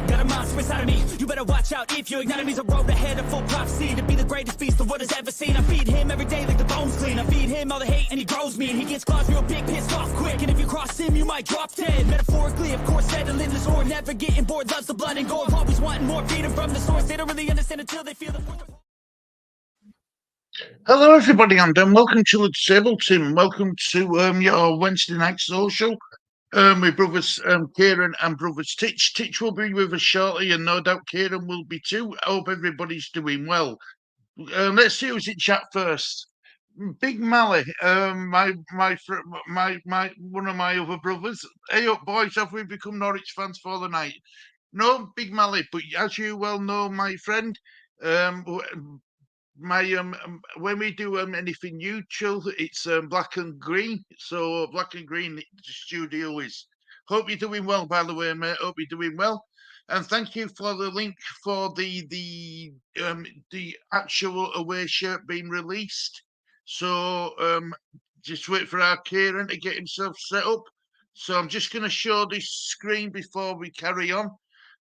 Got a monster inside of me. You better watch out if you ignite me. A road ahead of full prophecy to be the greatest beast the world has ever seen. I feed him every day like the bones clean. I feed him all the hate and he grows me. And he gets claws real big, pissed off quick. And if you cross him, you might drop dead. Metaphorically, of course, settling this war. Never getting bored, loves the blood and gore. Always wanting more freedom from the source. They don't really understand until they feel the force. Hello, everybody, and welcome to the table team. Welcome to your Wednesday night social. With brothers Cieran and brothers Titch. Titch will be with us shortly, and no doubt Cieran will be too. I hope everybody's doing well. Let's see who's in chat first. Big Mally, one of my other brothers. Hey up, boys, have we become Norwich fans for the night? No, Big Mally, but as you well know, my friend, when we do anything neutral, it's black and green. So black and green, the studio is. Hope you're doing well, by the way, mate. Hope you're doing well, and thank you for the link for the actual away shirt being released. So just wait for our Cieran to get himself set up. So I'm just going to show this screen before we carry on.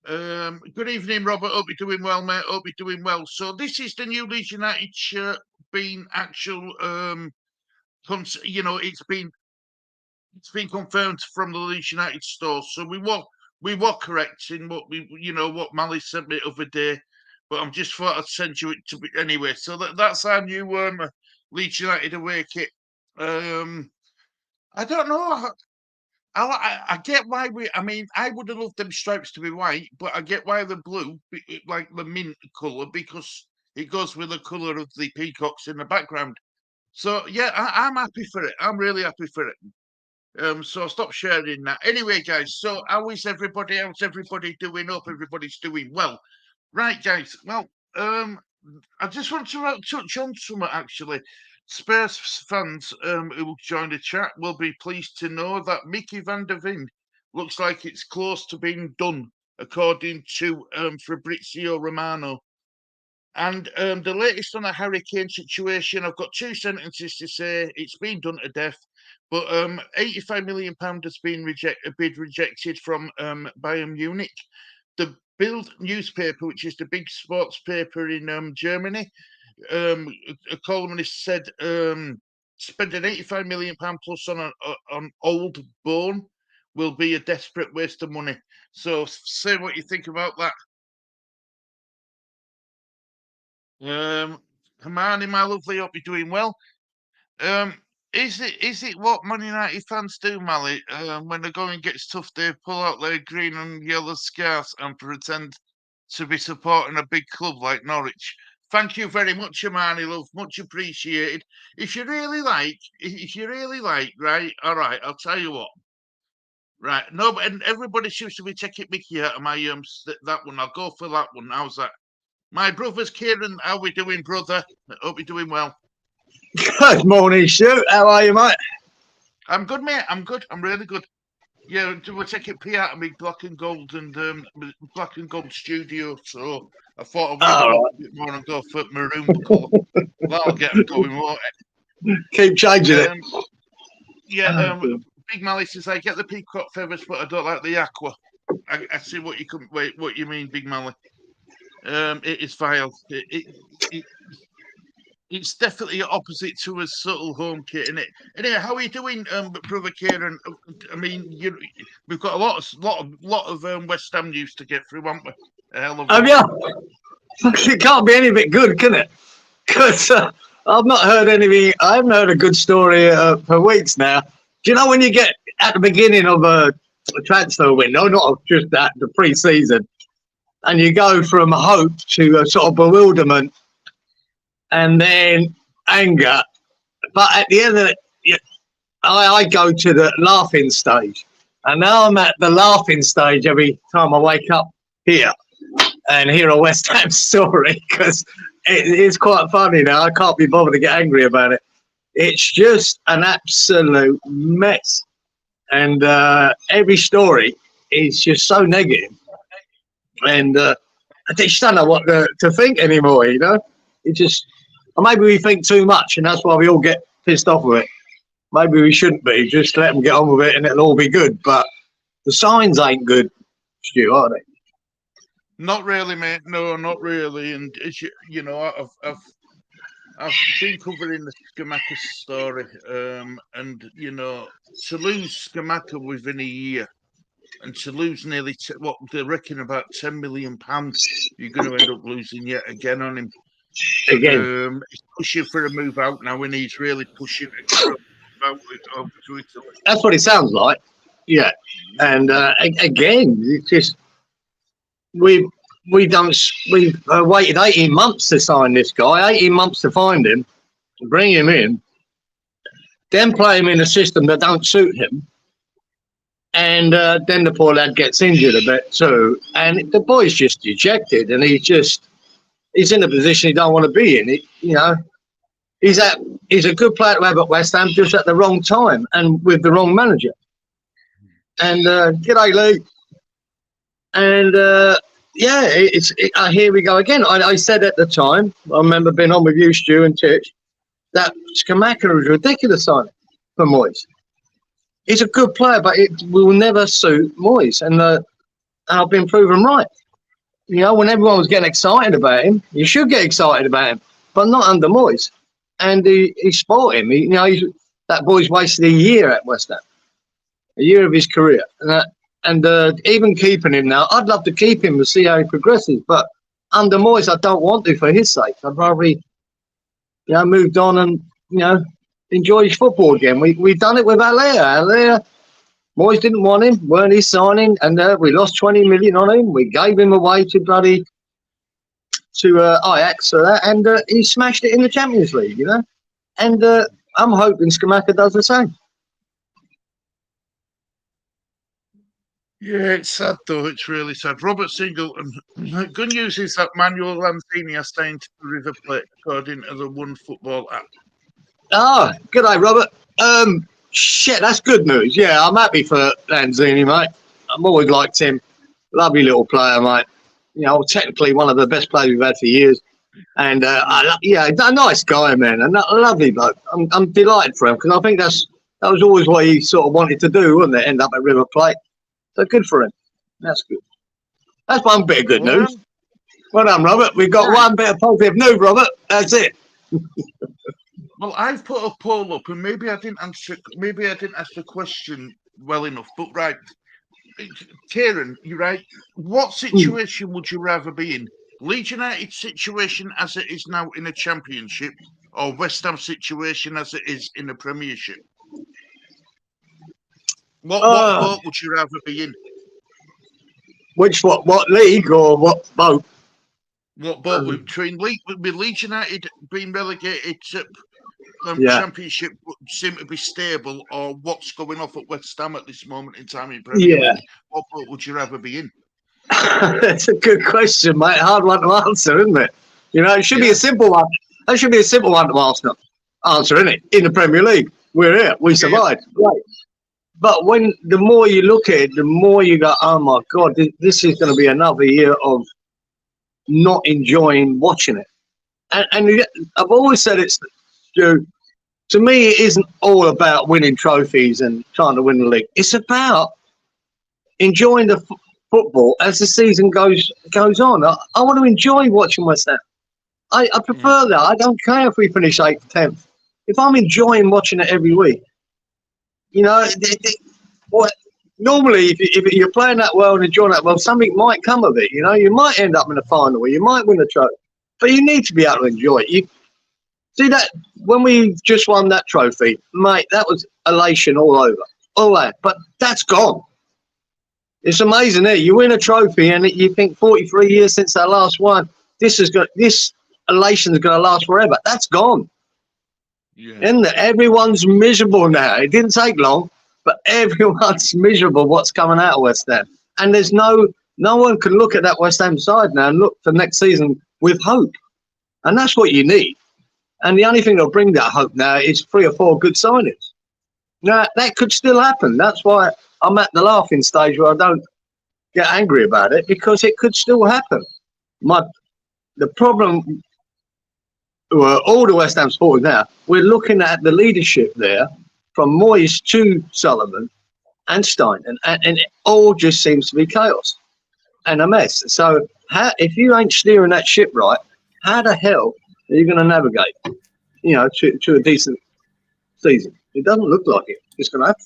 Good evening, Robert. Hope you're doing well, mate. Hope you're doing well. So this is the new Leeds United shirt being actual, it's been confirmed from the Leeds United store. So we were correct in what Mally sent me the other day, but I'm just thought I'd send you it to be anyway. So that's our new Leeds United away kit. I don't know. I get why I would have loved them stripes to be white, but I get why they're blue, like the mint colour, because it goes with the colour of the peacocks in the background. So, yeah, I'm happy for it. I'm really happy for it. So I'll stop sharing that. Anyway, guys, so how's everybody doing? Hope everybody's doing well. Right, guys, well, I just want to touch on something, actually. Spurs fans who joined the chat will be pleased to know that Mickey van der Ven looks like it's close to being done, according to Fabrizio Romano. And the latest on the Harry Kane situation, I've got two sentences to say. It's been done to death, but £85 million has been rejected from Bayern Munich. The Bild newspaper, which is the big sports paper in Germany, a columnist said spending £85 million plus on old bone will be a desperate waste of money. So say what you think about that. Harmonie, my lovely, hope you're doing well. Is it what Man United fans do, Mally? When the going gets tough, they pull out their green and yellow scarves and pretend to be supporting a big club like Norwich. Thank you very much, Harmonie, love. Much appreciated. If you really like, right, all right, I'll tell you what. Right, no, but everybody seems to be taking Mickey out of my that one. I'll go for that one. How's that? My brother's Cieran, how we doing, brother? Hope you're doing well. Good morning, Stu. How are you, mate? I'm good, mate. I'm good. I'm really good. Yeah, we're taking P out of me black and gold studio, so I thought I would a bit more and go for maroon colour. That'll get them going, won't it? Keep changing it. Yeah, Big Mally says I get the peacock feathers, but I don't like the aqua. I see what you mean, Big Mally. It is vile. It's definitely opposite to a subtle home kit, isn't it? Anyway, how are you doing, brother Cieran? I mean, we've got a lot of West Ham news to get through, haven't we? Yeah. It can't be any bit good, can it? Because I've not heard anything. I haven't heard a good story for weeks now. Do you know when you get at the beginning of a transfer window, not just at the pre-season, and you go from hope to a sort of bewilderment and then anger, but at the end of it, I go to the laughing stage, and now I'm at the laughing stage every time I wake up here and hear a West Ham story, because it is quite funny now. I can't be bothered to get angry about it. It's just an absolute mess, and every story is just so negative, and I just don't know what to think anymore, you know. It just, or maybe we think too much, and that's why we all get pissed off with it. Maybe we shouldn't be. Just let them get on with it, and it'll all be good. But The signs ain't good, Stu, are they? Not really, mate. No, not really. And as you know, I've been covering the Skamaka story, and you know, to lose Skamaka within a year, and to lose nearly what they reckon about £10 million, you're going to end up losing yet again on him. Again, He's pushing for a move out now, and he's really pushing to move out over to Italy. that's what it sounds like. Yeah, and again, it's just we've waited 18 months to sign this guy, 18 months to find him, bring him in, then play him in a system that don't suit him, and then the poor lad gets injured a bit too, and the boy's just dejected, and he's in a position he don't want to be in. You know, he's a good player to have at West Ham, just at the wrong time and with the wrong manager. And g'day, Lee. And yeah, here we go again. I said at the time, I remember being on with you, Stu and Titch, that Skamaka was ridiculous signing for Moyes. He's a good player, but it will never suit Moyes, and I've been proven right. You know, when everyone was getting excited about him, you should get excited about him, but not under Moyes. And he spoiled him. That boy's wasted a year at West Ham, a year of his career, and even keeping him now, I'd love to keep him to see how he progresses. But under Moyes, I don't want to for his sake. I'd rather he, moved on and enjoy his football again. We've done it with Alea. Moyes didn't want him, weren't he signing, and we lost 20 million on him. We gave him away to Ajax for that, and he smashed it in the Champions League, And I'm hoping Skamaka does the same. Yeah, it's sad though. It's really sad. Robert Singleton. Good news is that Manuel Lanzini are staying to the River Plate, according to the One Football app. Ah, good day, Robert. Shit, that's good news. Yeah, I'm happy for Lanzini, mate. I've always liked him. Lovely little player, mate. Technically one of the best players we've had for years. And a nice guy, man, and a lovely bloke. I'm delighted for him because I think that was always what he sort of wanted to do, wasn't it? End up at River Plate. So good for him. That's good. That's one bit of good news. Well done, Robert. We've got one bit of positive news, Robert. That's it. Well, I've put a poll up, and maybe I didn't answer the question well enough. But right, Cieran, you're right. What situation would you rather be in? Leeds United situation as it is now in a Championship, or West Ham situation as it is in a Premiership? What boat would you rather be in? What league or what boat? What boat between Leeds United being relegated to Championship seem to be stable, or what's going off at West Ham at this moment in time in Premier League? What boat would you rather be in? That's a good question, mate. Hard one to answer, isn't it? It should be a simple one. That should be a simple one to answer, isn't it? In the Premier League, we're here. We survived. Right. But the more you look at it, the more you go, oh my God, this is going to be another year of not enjoying watching it. And I've always said it's to me, it isn't all about winning trophies and trying to win the league. It's about enjoying the football as the season goes on. I want to enjoy watching West Ham. I prefer that. I don't care if we finish 8th, 10th. If I'm enjoying watching it every week, normally if you're playing that well and enjoying that well, something might come of it. You might end up in a final, or you might win a trophy, but you need to be able to enjoy it. You see that when we just won that trophy, mate, that was elation all over, all that. But that's gone. It's amazing, eh? You win a trophy and you think 43 years since our last one, this elation is going to last forever. That's gone. Yeah. Isn't it? Everyone's miserable now. It didn't take long, but everyone's miserable what's coming out of West Ham. And there's no one can look at that West Ham side now and look for next season with hope. And that's what you need. And the only thing that'll bring that hope now is 3 or 4 good signings. Now, that could still happen. That's why I'm at the laughing stage where I don't get angry about it, because it could still happen. The problem, all the West Ham supporters now, we're looking at the leadership there, from Moyes to Sullivan, and Stein, and it all just seems to be chaos and a mess. So if you ain't steering that ship right, how the hell are you going to navigate, to a decent season? It doesn't look like it. It's going to happen.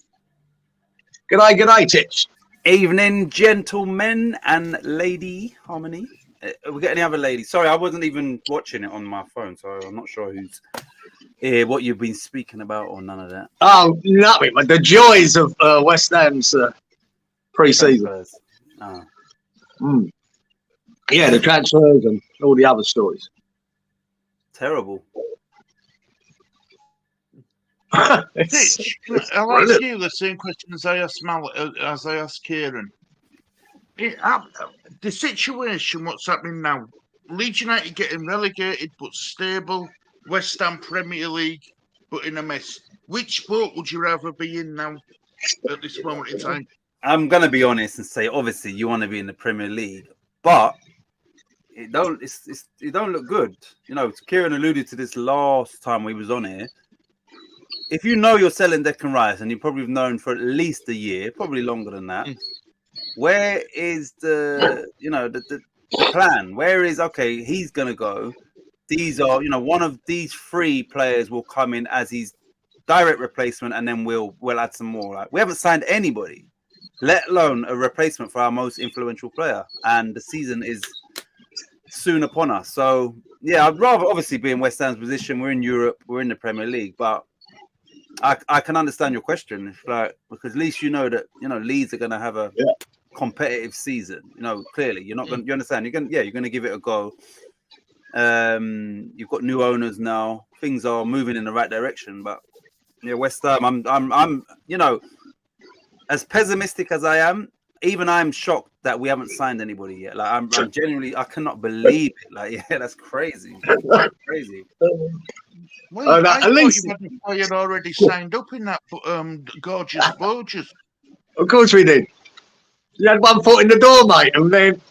G'day, Titch. Evening, gentlemen and lady Harmonie. We got any other ladies? Sorry, I wasn't even watching it on my phone, so I'm not sure who's here, what you've been speaking about, or none of that. Oh, nothing. But the joys of West Ham's pre-season. Oh. Yeah, the transfers and all the other stories. Terrible. Titch, I'll ask you the same question as I asked Cieran. The situation, what's happening now? Leeds United getting relegated but stable. West Ham Premier League but in a mess. Which boat would you rather be in now at this moment in time? I'm gonna be honest and say, obviously, you want to be in the Premier League, but it don't look good. Kieran alluded to this last time we was on here. If you know you're selling Declan Rice, and you probably have known for at least a year, probably longer than that, where is the plan? Where is, okay, he's going to go. These are, one of these three players will come in as his direct replacement, and then we'll add some more. Like, we haven't signed anybody, let alone a replacement for our most influential player. And the season is soon upon us. So, yeah, I'd rather obviously be in West Ham's position. We're in Europe. We're in the Premier League. But I can understand your question, because at least that Leeds are going to have a competitive season. Clearly you're not going. You understand? You're going to give it a go. You've got new owners now. Things are moving in the right direction. But West Ham, I'm as pessimistic as I am. Even I'm shocked that we haven't signed anybody yet. Like I'm genuinely, I cannot believe it. Like that's crazy. That's crazy. Well, I thought you had already signed up in that gorgeous Borges. Of course we did. You had one foot in the door, mate, and then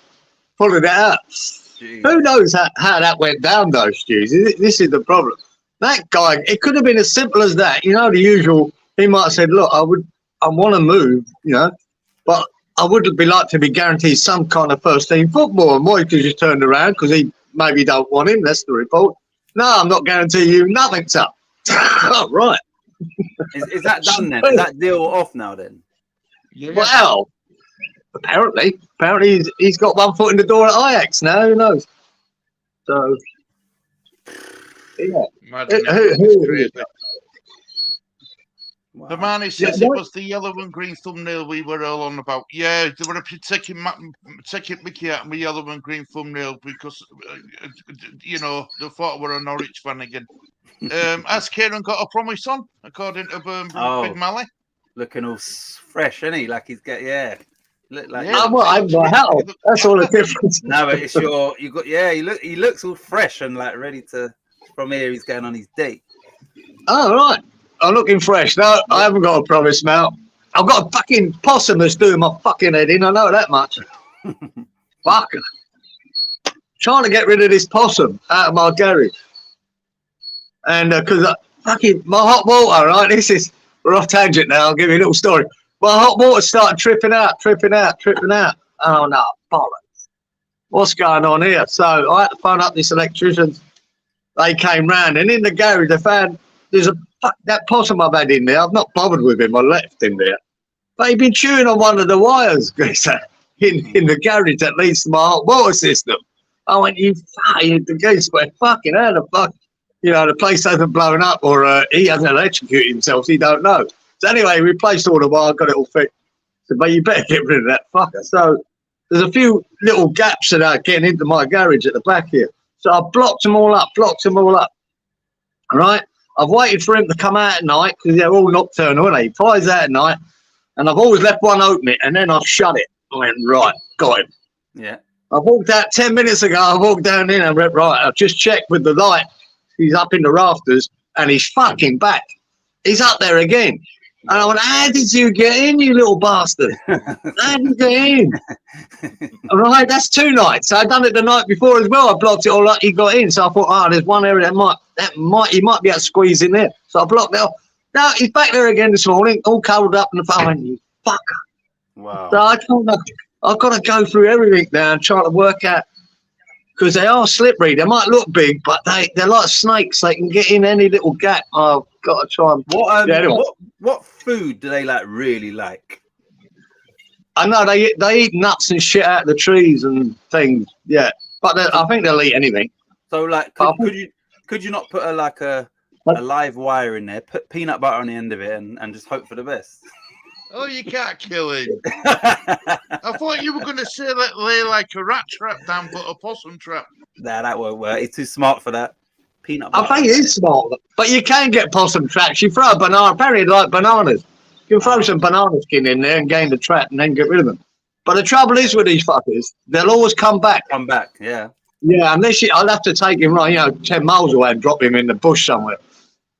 pulling it out. Jeez. Who knows how that went down, though, Stu? This is the problem. That guy, it could have been as simple as that. The usual, he might have said, look, I want to move, but I would like to be guaranteed some kind of first-team football. And Moy could just turn around because he maybe don't want him. That's the report. No, I'm not guaranteeing you nothing, sir. Oh, right. Is that done then? Is that deal off now then? Yeah. Well, apparently he's got one foot in the door at Ajax now. Who knows? So, yeah. Wow. The man who says it was the yellow and green thumbnail we were all on about. Yeah, they were taking Mickey out of my yellow and green thumbnail because, they thought we were a Norwich fan again. Has Cieran got a promise on, according to Big Mally? Looking all fresh, isn't he? Like he's look like. Yeah, hell, that's all the difference. No, but it's he looks all fresh and like ready to. From here, he's going on his date. Oh, right. I'm looking fresh. No, I haven't got a promise now. I've got a fucking possum that's doing my fucking head in. I know that much. Fuck. Trying to get rid of this possum out of my garage. And because my hot water, right? We're off tangent now. I'll give you a little story. My hot water started tripping out. Oh, no, bollocks. What's going on here? So I had to phone up this electrician. They came round, and in the garage, they found there's that possum I've had in there. I've not bothered with him. I left him there. But he'd been chewing on one of the wires in the garage that leads to my hot water system. I went, the geese went, fucking how the fuck, the place hasn't blown up or he hasn't electrocuted himself. So he don't know. So anyway, replaced all the wire, got it all fixed. So, but you better get rid of that fucker. So there's a few little gaps that are getting into my garage at the back here. So I blocked them all up. All right. I've waited for him to come out at night because they're all nocturnal, and he flies out at night. And I've always left one open, and then I've shut it. I went, right, got him. Yeah. I walked out 10 minutes ago. I walked down in and went, right, I've just checked with the light. He's up in the rafters, and he's fucking back. He's up there again. And I went, how did you get in, you little bastard? How did you get in? All right, that's 2 nights. I'd done it the night before as well. I blocked it all up. He got in. So I thought, there's one area he might be able to squeeze in there. So I blocked it off. Now he's back there again this morning, all covered up in the phone. You fucker. Wow. So I've got to go through everything now and try to work out, because they are slippery. They might look big, but they're like snakes. They can get in any little gap. I've got to try and... Yeah, anyway. What food do they like really like? I know they eat nuts and shit out of the trees and things. Yeah, but I think they'll eat anything. So like, could you not put a live wire in there, put peanut butter on the end of it, and just hope for the best? Oh, you can't kill him. I thought you were going to say that lay like a rat trap down, but a possum trap. Nah, that won't work. He's too smart for that. Peanut butter. I think it is smart, but you can get possum traps. You throw a banana, apparently like bananas. You can throw some banana skin in there and gain the trap and then get rid of them. But the trouble is with these fuckers, they'll always come back. Come back, yeah. Yeah, unless I'll have to take him 10 miles away and drop him in the bush somewhere.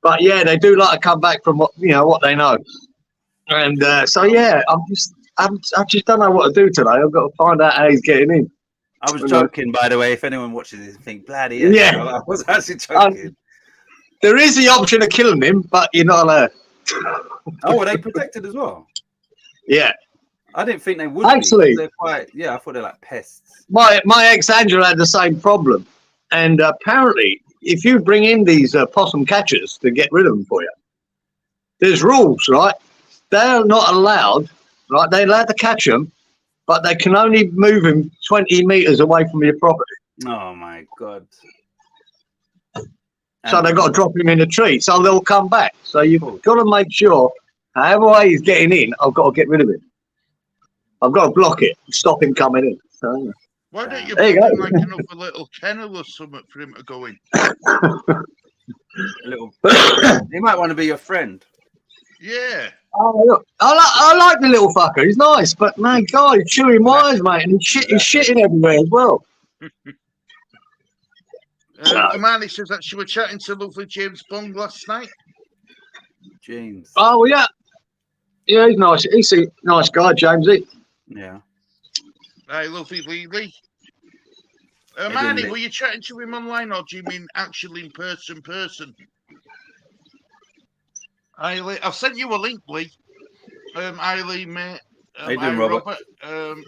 But yeah, they do like to come back from what they know. And so yeah, I just don't know what to do today. I've got to find out how he's getting in. I was joking, by the way. If anyone watches this and think, bloody hell, yeah, I was actually joking. There is the option of killing him, but you're not allowed. Oh, are they protected as well? Yeah. I didn't think they would. Actually, they're quite. Yeah, I thought they're like pests. My ex Angela had the same problem, and apparently, if you bring in these possum catchers to get rid of them for you, there's rules, right? They're not allowed, right? They're allowed to catch them, but they can only move them 20 meters away from your property. Oh my god! So they've got to drop him in a tree, so they'll come back. So you've got to make sure, however way he's getting in, I've got to get rid of him. I've got to block it, stop him coming in. So, why don't you put him like another little kennel or something for him to go in? He might want to be your friend. Yeah. Oh, look, I like the little fucker. He's nice, but my God, he's chewing wires, mate, and he's shitting everywhere as well. Harmonie says that she was chatting to lovely James Bond last night. James. Oh, well, yeah. Yeah, he's nice. He's a nice guy, Jamesy. Yeah. Hey, lovely Lily. Harmonie, were you chatting to him online, or do you mean actually in person? I've sent you a link, Lee. Lee, mate. How you doing, Robert?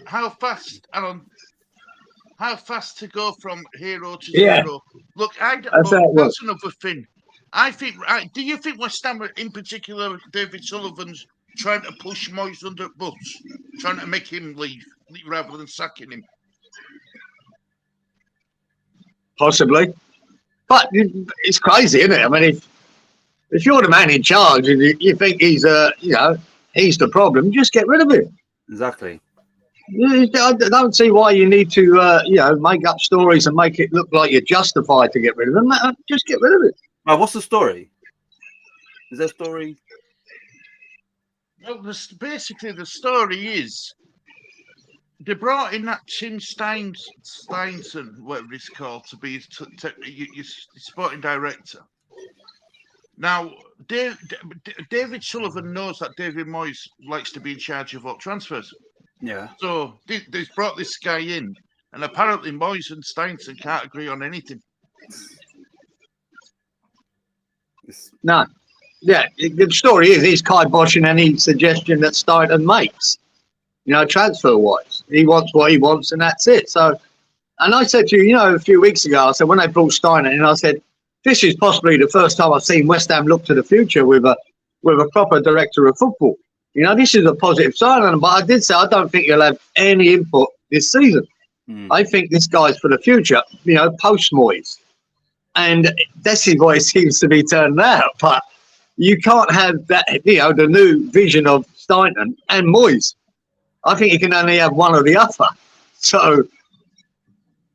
How fast to go from hero to zero? Look, that's another thing. I think. Do you think West Ham, in particular, David Sullivan's trying to push Moyes under the bus, trying to make him leave rather than sacking him? Possibly, but it's crazy, isn't it? I mean, if you're the man in charge and you think he's he's the problem, just get rid of him. Exactly. I don't see why you need to make up stories and make it look like you're justified to get rid of him. Just get rid of it. What's the story? Is there a story? Well, basically the story is they brought in that Tim Steinson, whatever it's called, to be his sporting director. Now, David Sullivan knows that David Moyes likes to be in charge of all transfers. Yeah. So they've brought this guy in, and apparently Moyes and Steinson can't agree on anything. No. Yeah, the story is he's kiboshing any suggestion that Steinton makes, transfer-wise. He wants what he wants, and that's it. So, and I said to you, a few weeks ago, I said, when they brought Steinton in, I said, this is possibly the first time I've seen West Ham look to the future with a proper director of football. This is a positive sign, but I did say I don't think he'll have any input this season. I think this guy's for the future, post Moyes. And this is what it seems to be turned out. But you can't have that, the new vision of Steinton and Moyes. I think you can only have one or the other. So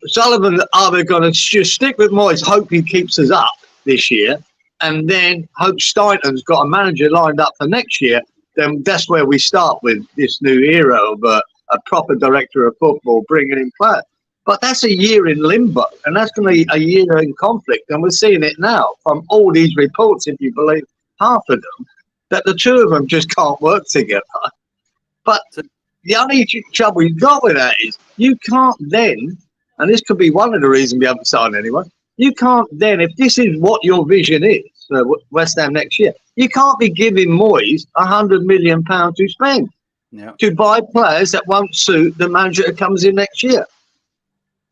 Sullivan either going to just stick with Moyes, hope he keeps us up this year, and then hope Steinton's got a manager lined up for next year. Then that's where we start with this new era of a proper director of football bringing in players. But that's a year in limbo, and that's going to be a year in conflict. And we're seeing it now from all these reports, if you believe half of them, that the two of them just can't work together. But the only trouble you've got with that is you can't then, and this could be one of the reasons we haven't signed anyone, you can't then, if this is what your vision is for West Ham next year, you can't be giving Moyes £100 million to spend. to buy players that won't suit the manager that comes in next year.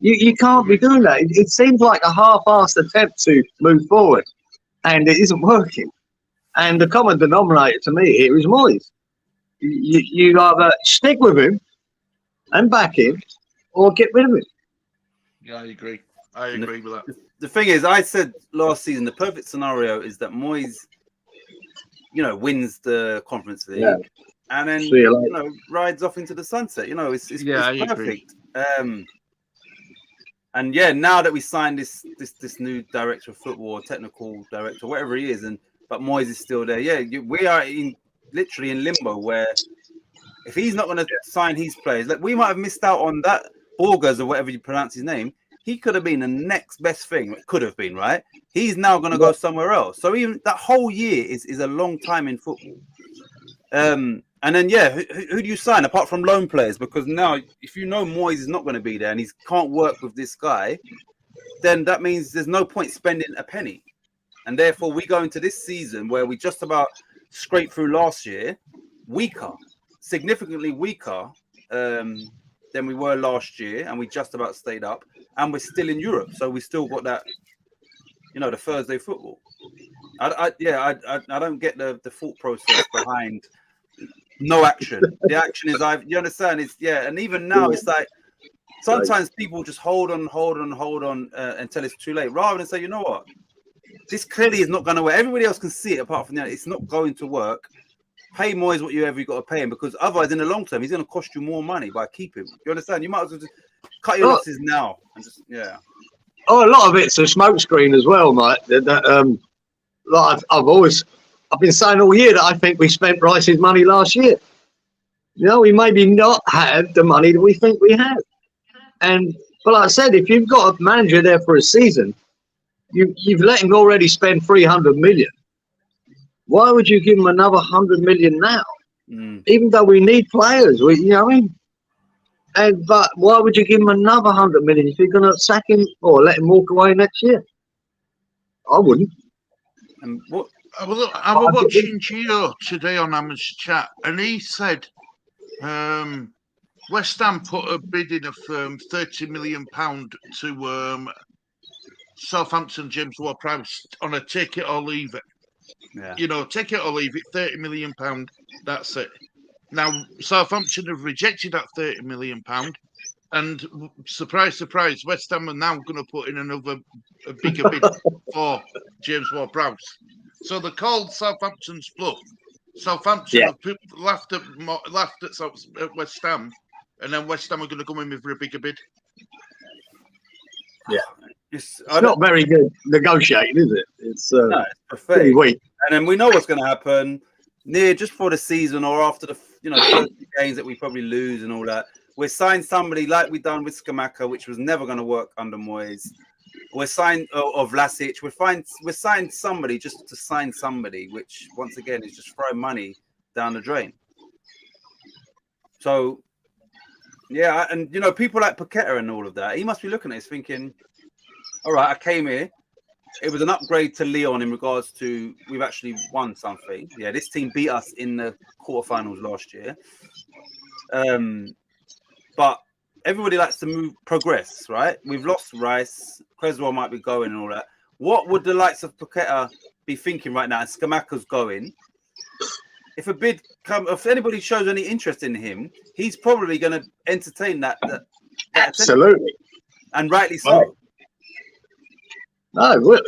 You can't be doing that. It seems like a half-assed attempt to move forward, and it isn't working. And the common denominator to me here is Moyes. You either stick with him and back him, or get rid of him. Yeah, I agree. I agree with that. The thing is, I said last season, the perfect scenario is that Moyes, wins the Conference League, and then rides off into the sunset. It's perfect. And now that we signed this new director of football, technical director, whatever he is, but Moyes is still there. We are literally in limbo where if he's not going to sign his players, like we might have missed out on that Borges or whatever you pronounce his name. He could have been the next best thing. It could have been, right? He's now going to go somewhere else. So even that whole year is a long time in football. And then, who do you sign apart from loan players? Because now, if you know Moyes is not going to be there and he can't work with this guy, then that means there's no point spending a penny. And therefore, we go into this season where we just about scraped through last year, significantly weaker than we were last year, and we just about stayed up. And we're still in Europe, so we still got that, the Thursday football. I don't get the thought process behind no action. The action is you understand? And even now it's like sometimes people just hold on until it's too late, rather than say, you know what, this clearly is not going to work. Everybody else can see it apart from that. It's not going to work. Pay Moyes whatever you got to pay him, because otherwise, in the long term, he's going to cost you more money by keeping him. You understand? You might as well just cut your losses now and just Oh, a lot of it's a smokescreen as well, mate. I've been saying all year that I think we spent Rice's money last year. We maybe not had the money that we think we had. But like I said, if you've got a manager there for a season, you've let him already spend 300 million. Why would you give him another 100 million now? Even though we need players, but why would you give him another 100 million if you're going to sack him or let him walk away next year? I wouldn't. I was watching Gio today on Amateur Chat, and he said West Ham put a bid in of £30 million to Southampton, James Ward-Prowse, on a take it or leave it. Take it or leave it, £30 million. That's it. Now, Southampton have rejected that £30 million, and surprise, surprise, West Ham are now going to put in a bigger bid for James Ward-Prowse. So they called Southampton's bluff. Southampton have laughed at West Ham, and then West Ham are going to come in with a bigger bid. Yeah. It's not very good negotiating, is it? It's pretty weak. And then we know what's going to happen just for the season or after the 30 games that we probably lose and all that. We're signed somebody like we done with Skamaka, which was never going to work under Moyes. We're signed of Vlasic. We're signed somebody just to sign somebody, which once again is just throwing money down the drain. So and people like Paqueta and all of that, he must be looking at this thinking, all right, I came here. It was an upgrade to Lyon in regards to we've actually won something. Yeah, this team beat us in the quarterfinals last year. But everybody likes to progress, right? We've lost Rice. Creswell might be going and all that. What would the likes of Paqueta be thinking right now? And Skamaka's going. If anybody shows any interest in him, he's probably going to entertain that absolutely, and rightly so. Right. No,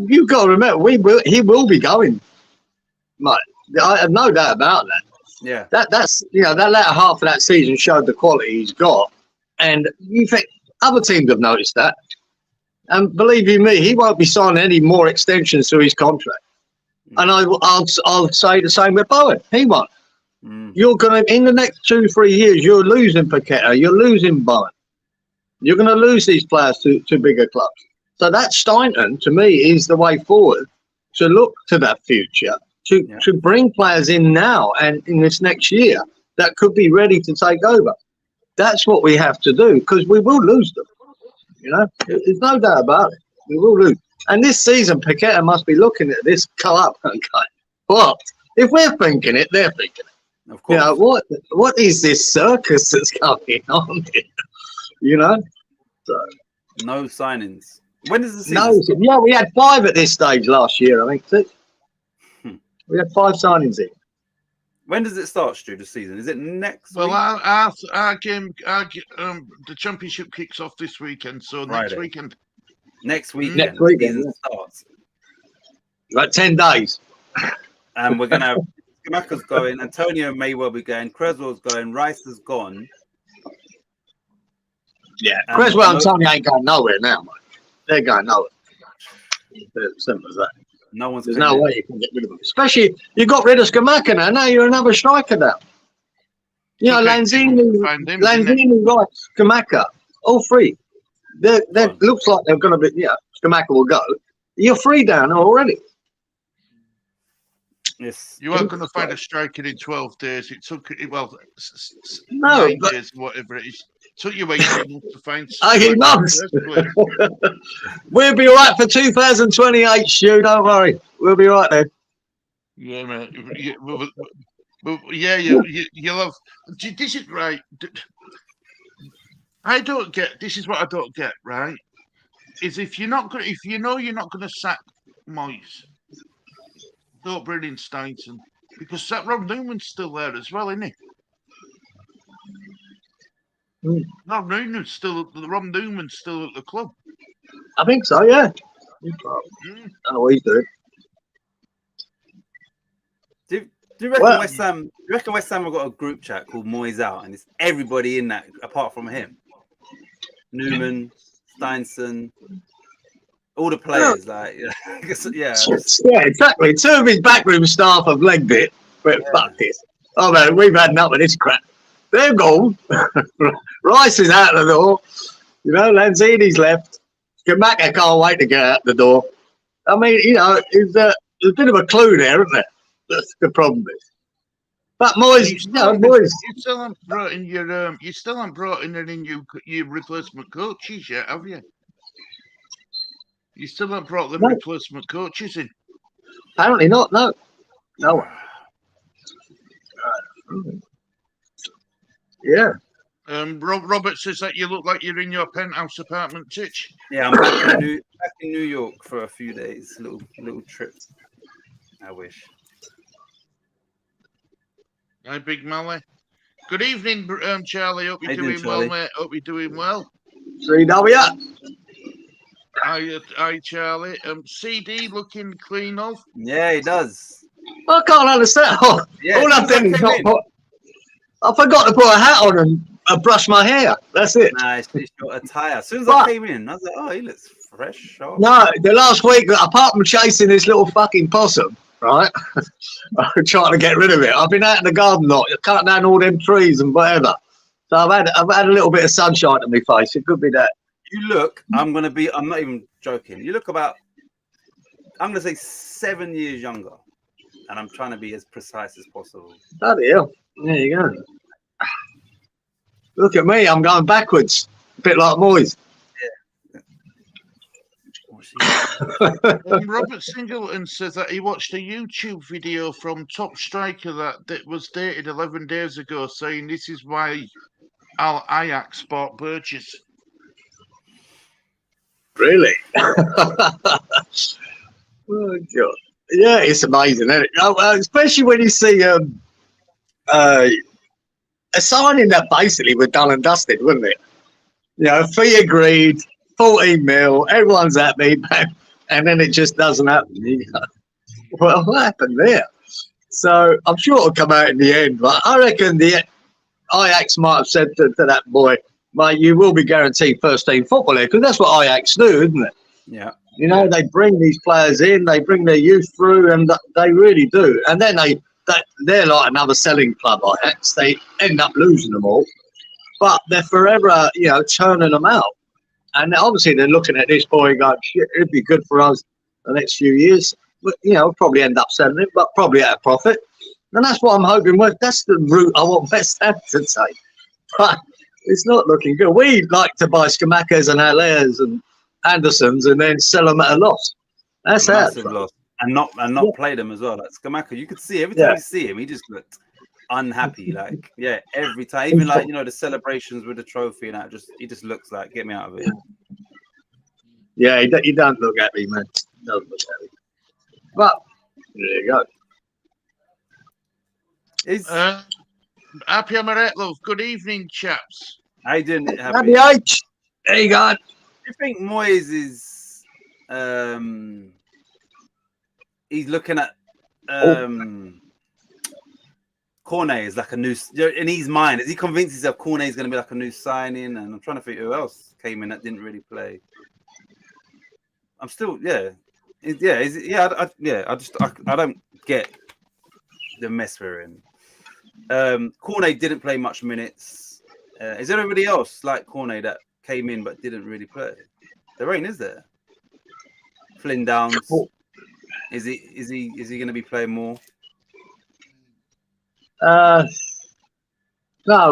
you've got to remember, he will be going, mate. I have no doubt about that. Yeah, that's that latter half of that season showed the quality he's got, and you think other teams have noticed that. And believe you me, he won't be signing any more extensions to his contract. And I'll say the same with Bowen. He won't. You're going to, in the next 2-3 years, you're losing Paqueta, you're losing Bowen. You're going to lose these players to bigger clubs. So that Stainton, to me, is the way forward to look to that future, to bring players in now and in this next year that could be ready to take over. That's what we have to do, because we will lose them. There's no doubt about it. We will lose. And this season, Paqueta must be looking at this club and going, what? If we're thinking it, they're thinking it. Of You course. know, what is this circus that's going on here? You know? No signings. When does the season No, start? yeah, we had 5 at this stage last year, I think. Too. Hmm. We had 5 signings in. When does it start, Stu, the season? Is it next Well, week? our game, the championship kicks off this weekend, so next Friday. weekend. Next weekend. Next The weekend, season yeah. starts. Like 10 days. And we're going to have Skamaka's going. Antonio may well be going. Creswell's going. Rice is gone. Yeah. And Creswell and Tony ain't going nowhere now, mate. They're going nowhere. It's simple as that. No one's There's coming no in. way you can get rid of them. Especially, you got rid of Skamaka now you're another striker now. You know, Okay, Lanzini, find him, didn't it? Rice, Skamaka, all 3. They Gone. looks like they're going to be, Skamaka will go. You're 3 down already. Yes. You aren't going to find a striker in 12 days. It took, No, 9 but- days, whatever it is. It took you 18 months to find 18 months. We'll be all right for 2028, Stu. Don't worry. We'll be all right then. Yeah, man. You'll have. This is right. I don't get. This is what I don't get. Right, is if you're not going, if you know you're not going to sack Moyes, don't bring in Steinson because that Rob Newman's still there as well, isn't he? Rob Newman's still at the club. I think so, yeah. I Mm. don't know what he's doing. Do you reckon Well- West Ham? Do you reckon West Ham have got a group chat called Moyes Out, and it's everybody in that apart from him? Newman, Steinson, all the players. Like, yeah. Yeah, exactly. 2 of his backroom staff have legged it. But fuck this. Oh, man, we've had enough of this crap. They're gone. Rice is out the door. You know, Lanzini's left. Skamaka can't wait to get out the door. I mean, you know, there's a bit of a clue there, isn't there? That's the problem is. But Moyes, You Moyes. still haven't brought in your you still haven't brought in any new your replacement coaches yet, have you? You still haven't brought the No. replacement coaches in. Apparently not, no. No. Yeah. Robert says that you look like you're in your penthouse apartment, Titch. Yeah, I'm back in New York for a few days. Little trip. I wish. Hi, Big Mally. Good evening, Charlie. Hope you're How you doing, doing well, Charlie? mate. Hope you're doing well. CW. Hi, Charlie. CD looking clean off. Yeah, he does. I can't understand. Yeah, All I've done is not put. I forgot to put a hat on and brush my hair. That's it. Nah, he's got a tie. As soon as But- I came in, I was like, oh, he looks fresh, sharp. No, the last week, apart from chasing this little fucking possum, right? I'm trying to get rid of it. I've been out in the garden lot, cutting down all them trees and whatever. So I've had a little bit of sunshine on my face. It could be that. You look, I'm not even joking. You look about, I'm going to say 7 years younger. And I'm trying to be as precise as possible. Bloody hell. There you go. Look at me, I'm going backwards. A bit like Moyes. Robert Singleton says that he watched a YouTube video from Top Striker that was dated 11 days ago saying this is why Ajax bought Burgess. Really? Oh, God. Yeah, it's amazing, isn't it? Especially when you see a signing that basically was done and dusted, wasn't it? You know, fee agreed, 14 mil, everyone's happy, and then it just doesn't happen. You know? Well, what happened there? So I'm sure it'll come out in the end, but I reckon the Ajax might have said to that boy, mate, you will be guaranteed first team football here, because that's what Ajax do, isn't it? Yeah. You know, they bring these players in, they bring their youth through, and they really do. And then they're like another selling club, Ajax. They end up losing them all, but they're forever, you know, turning them out. And obviously they're looking at this boy going, shit, it'd be good for us the next few years. But, you know, probably end up selling it, but probably at a profit. And that's what I'm hoping. That's the route I want West Ham to take. But it's not looking good. We like to buy Skamakas and Allairs and Andersons and then sell them at a loss. That's Massive how. loss. And not play them as well. Like Skamaka, you could see every time you see him, he just looked unhappy. Like, yeah, every time, even like, you know, the celebrations with the trophy and that, he just looks like, get me out of it. Yeah, he don't look happy, man. He doesn't look happy. But there you go. Happy Amaret, love. Good evening, chaps. I didn't Happy H. There you go. Do you think Moyes is he's looking at Cornet is like a new, in his mind, is he convinced himself Cornet is going to be like a new signing? And I'm trying to think who else came in that didn't really play. I'm still, I don't get the mess we're in. Cornet didn't play much minutes. Is there anybody else like Cornet that came in but didn't really play? There ain't, is there? Flynn Downs. Is he going to be playing more? No,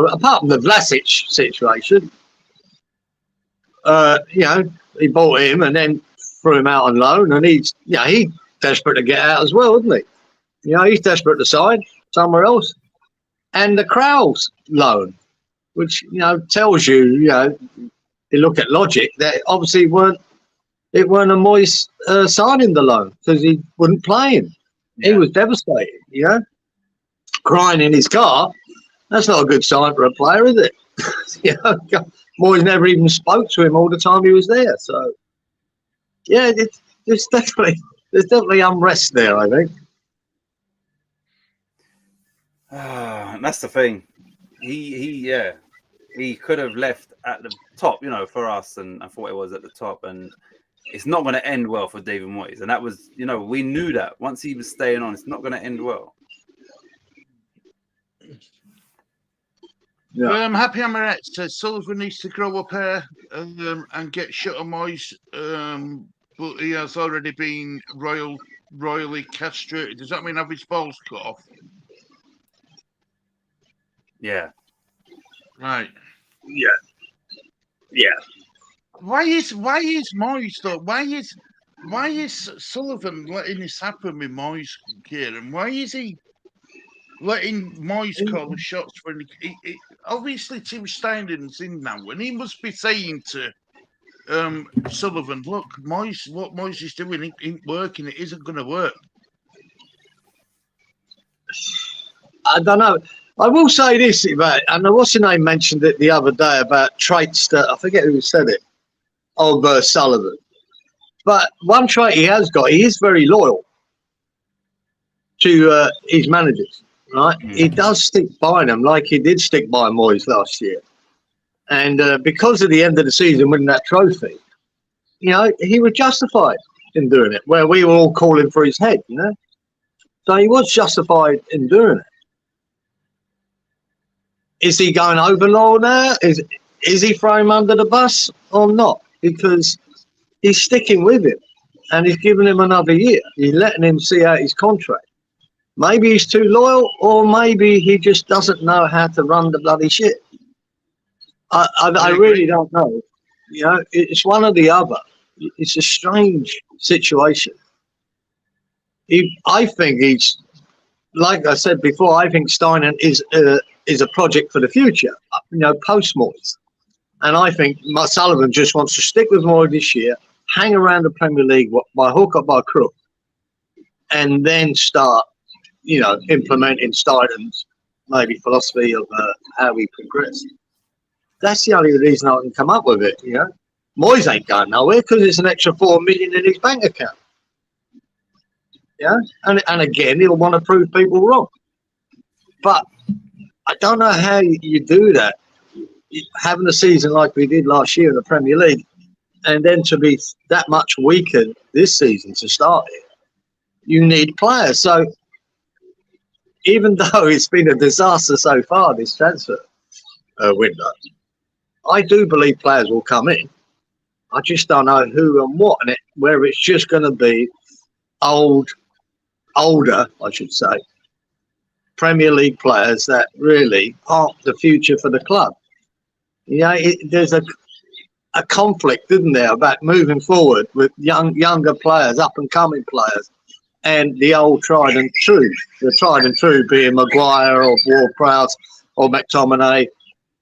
apart from the Vlasic situation, you know, he bought him and then threw him out on loan, and he's desperate to get out as well, isn't he? You know, he's desperate to sign somewhere else. And the Krauls loan, which, you know, tells you, you know, you look at logic, that obviously it weren't a Moyes signing the loan because he wouldn't play him. Yeah. He was devastated, you know, crying in his car. That's not a good sign for a player, is it? You know, Moyes never even spoke to him all the time he was there. So, yeah, there's definitely unrest there, I think. That's the thing. He could have left at the top, you know, for us, and I thought it was at the top, and it's not going to end well for David Moyes. And that was, you know, we knew that once he was staying on, it's not going to end well. Yeah. Happy Amaret says Sullivan needs to grow up here and get shut of Moyes, but he has already been royally castrated. Does that mean have his balls cut off? Yeah. Right. Yeah. Why is Moyes though? Why is Sullivan letting this happen with Moyes, Kieran? Why is he letting Moyes call the shots when he obviously Tim Steinden's in now, and he must be saying to Sullivan, look, Moyes, what Moyes is doing ain't working. It isn't going to work. I don't know. I will say this about, and what's the name mentioned it the other day about traits that, I forget who said it, of Sullivan. But one trait he has got, he is very loyal to his managers, right? Mm. He does stick by them like he did stick by Moyes last year. And because of the end of the season winning that trophy, you know, he was justified in doing it, where we were all calling for his head, you know? So he was justified in doing it. Is he going overlord now? Is he throwing him under the bus or not? Because he's sticking with him and he's giving him another year. He's letting him see out his contract. Maybe he's too loyal, or maybe he just doesn't know how to run the bloody shit. I really don't know. You know, it's one or the other. It's a strange situation. I think he's, like I said before, I think Steinen is a project for the future, you know, post-Moyes. And I think Sullivan just wants to stick with Moyes this year, hang around the Premier League by hook or by crook, and then start, you know, implementing Steinen's maybe philosophy of how we progress. That's the only reason I can come up with it, you know. Moyes ain't going nowhere because it's an extra $4 million in his bank account. Yeah, and again, he'll want to prove people wrong. But I don't know how you do that. Having a season like we did last year in the Premier League, and then to be that much weaker this season to start it, you need players. So even though it's been a disaster so far, this transfer window, I do believe players will come in. I just don't know who and what, and where it's just going to be older, I should say, Premier League players that really aren't the future for the club. You know, there's a conflict, isn't there, about moving forward with younger players, up and coming players, and the old tried and true. The tried and true being Maguire or Ward-Prowse or McTominay.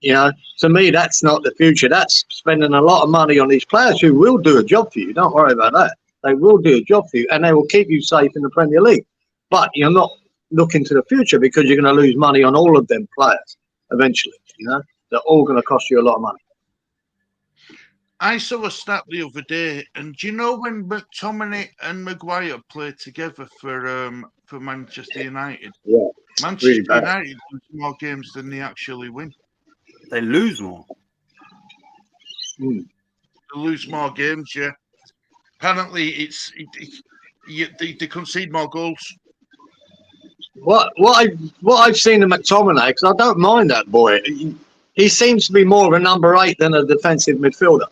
You know, to me, that's not the future. That's spending a lot of money on these players who will do a job for you. Don't worry about that. They will do a job for you, and they will keep you safe in the Premier League. But you're not looking to the future because you're going to lose money on all of them players eventually. You know, they're all going to cost you a lot of money. I saw a stat the other day, and do you know when McTominay and Maguire played together for Manchester United? Yeah, Manchester really bad. United lose more games than they actually win. They lose more. Mm. They lose more games, yeah. Apparently, they concede more goals. What I've seen of McTominay, because I don't mind that boy. He seems to be more of a number 8 than a defensive midfielder.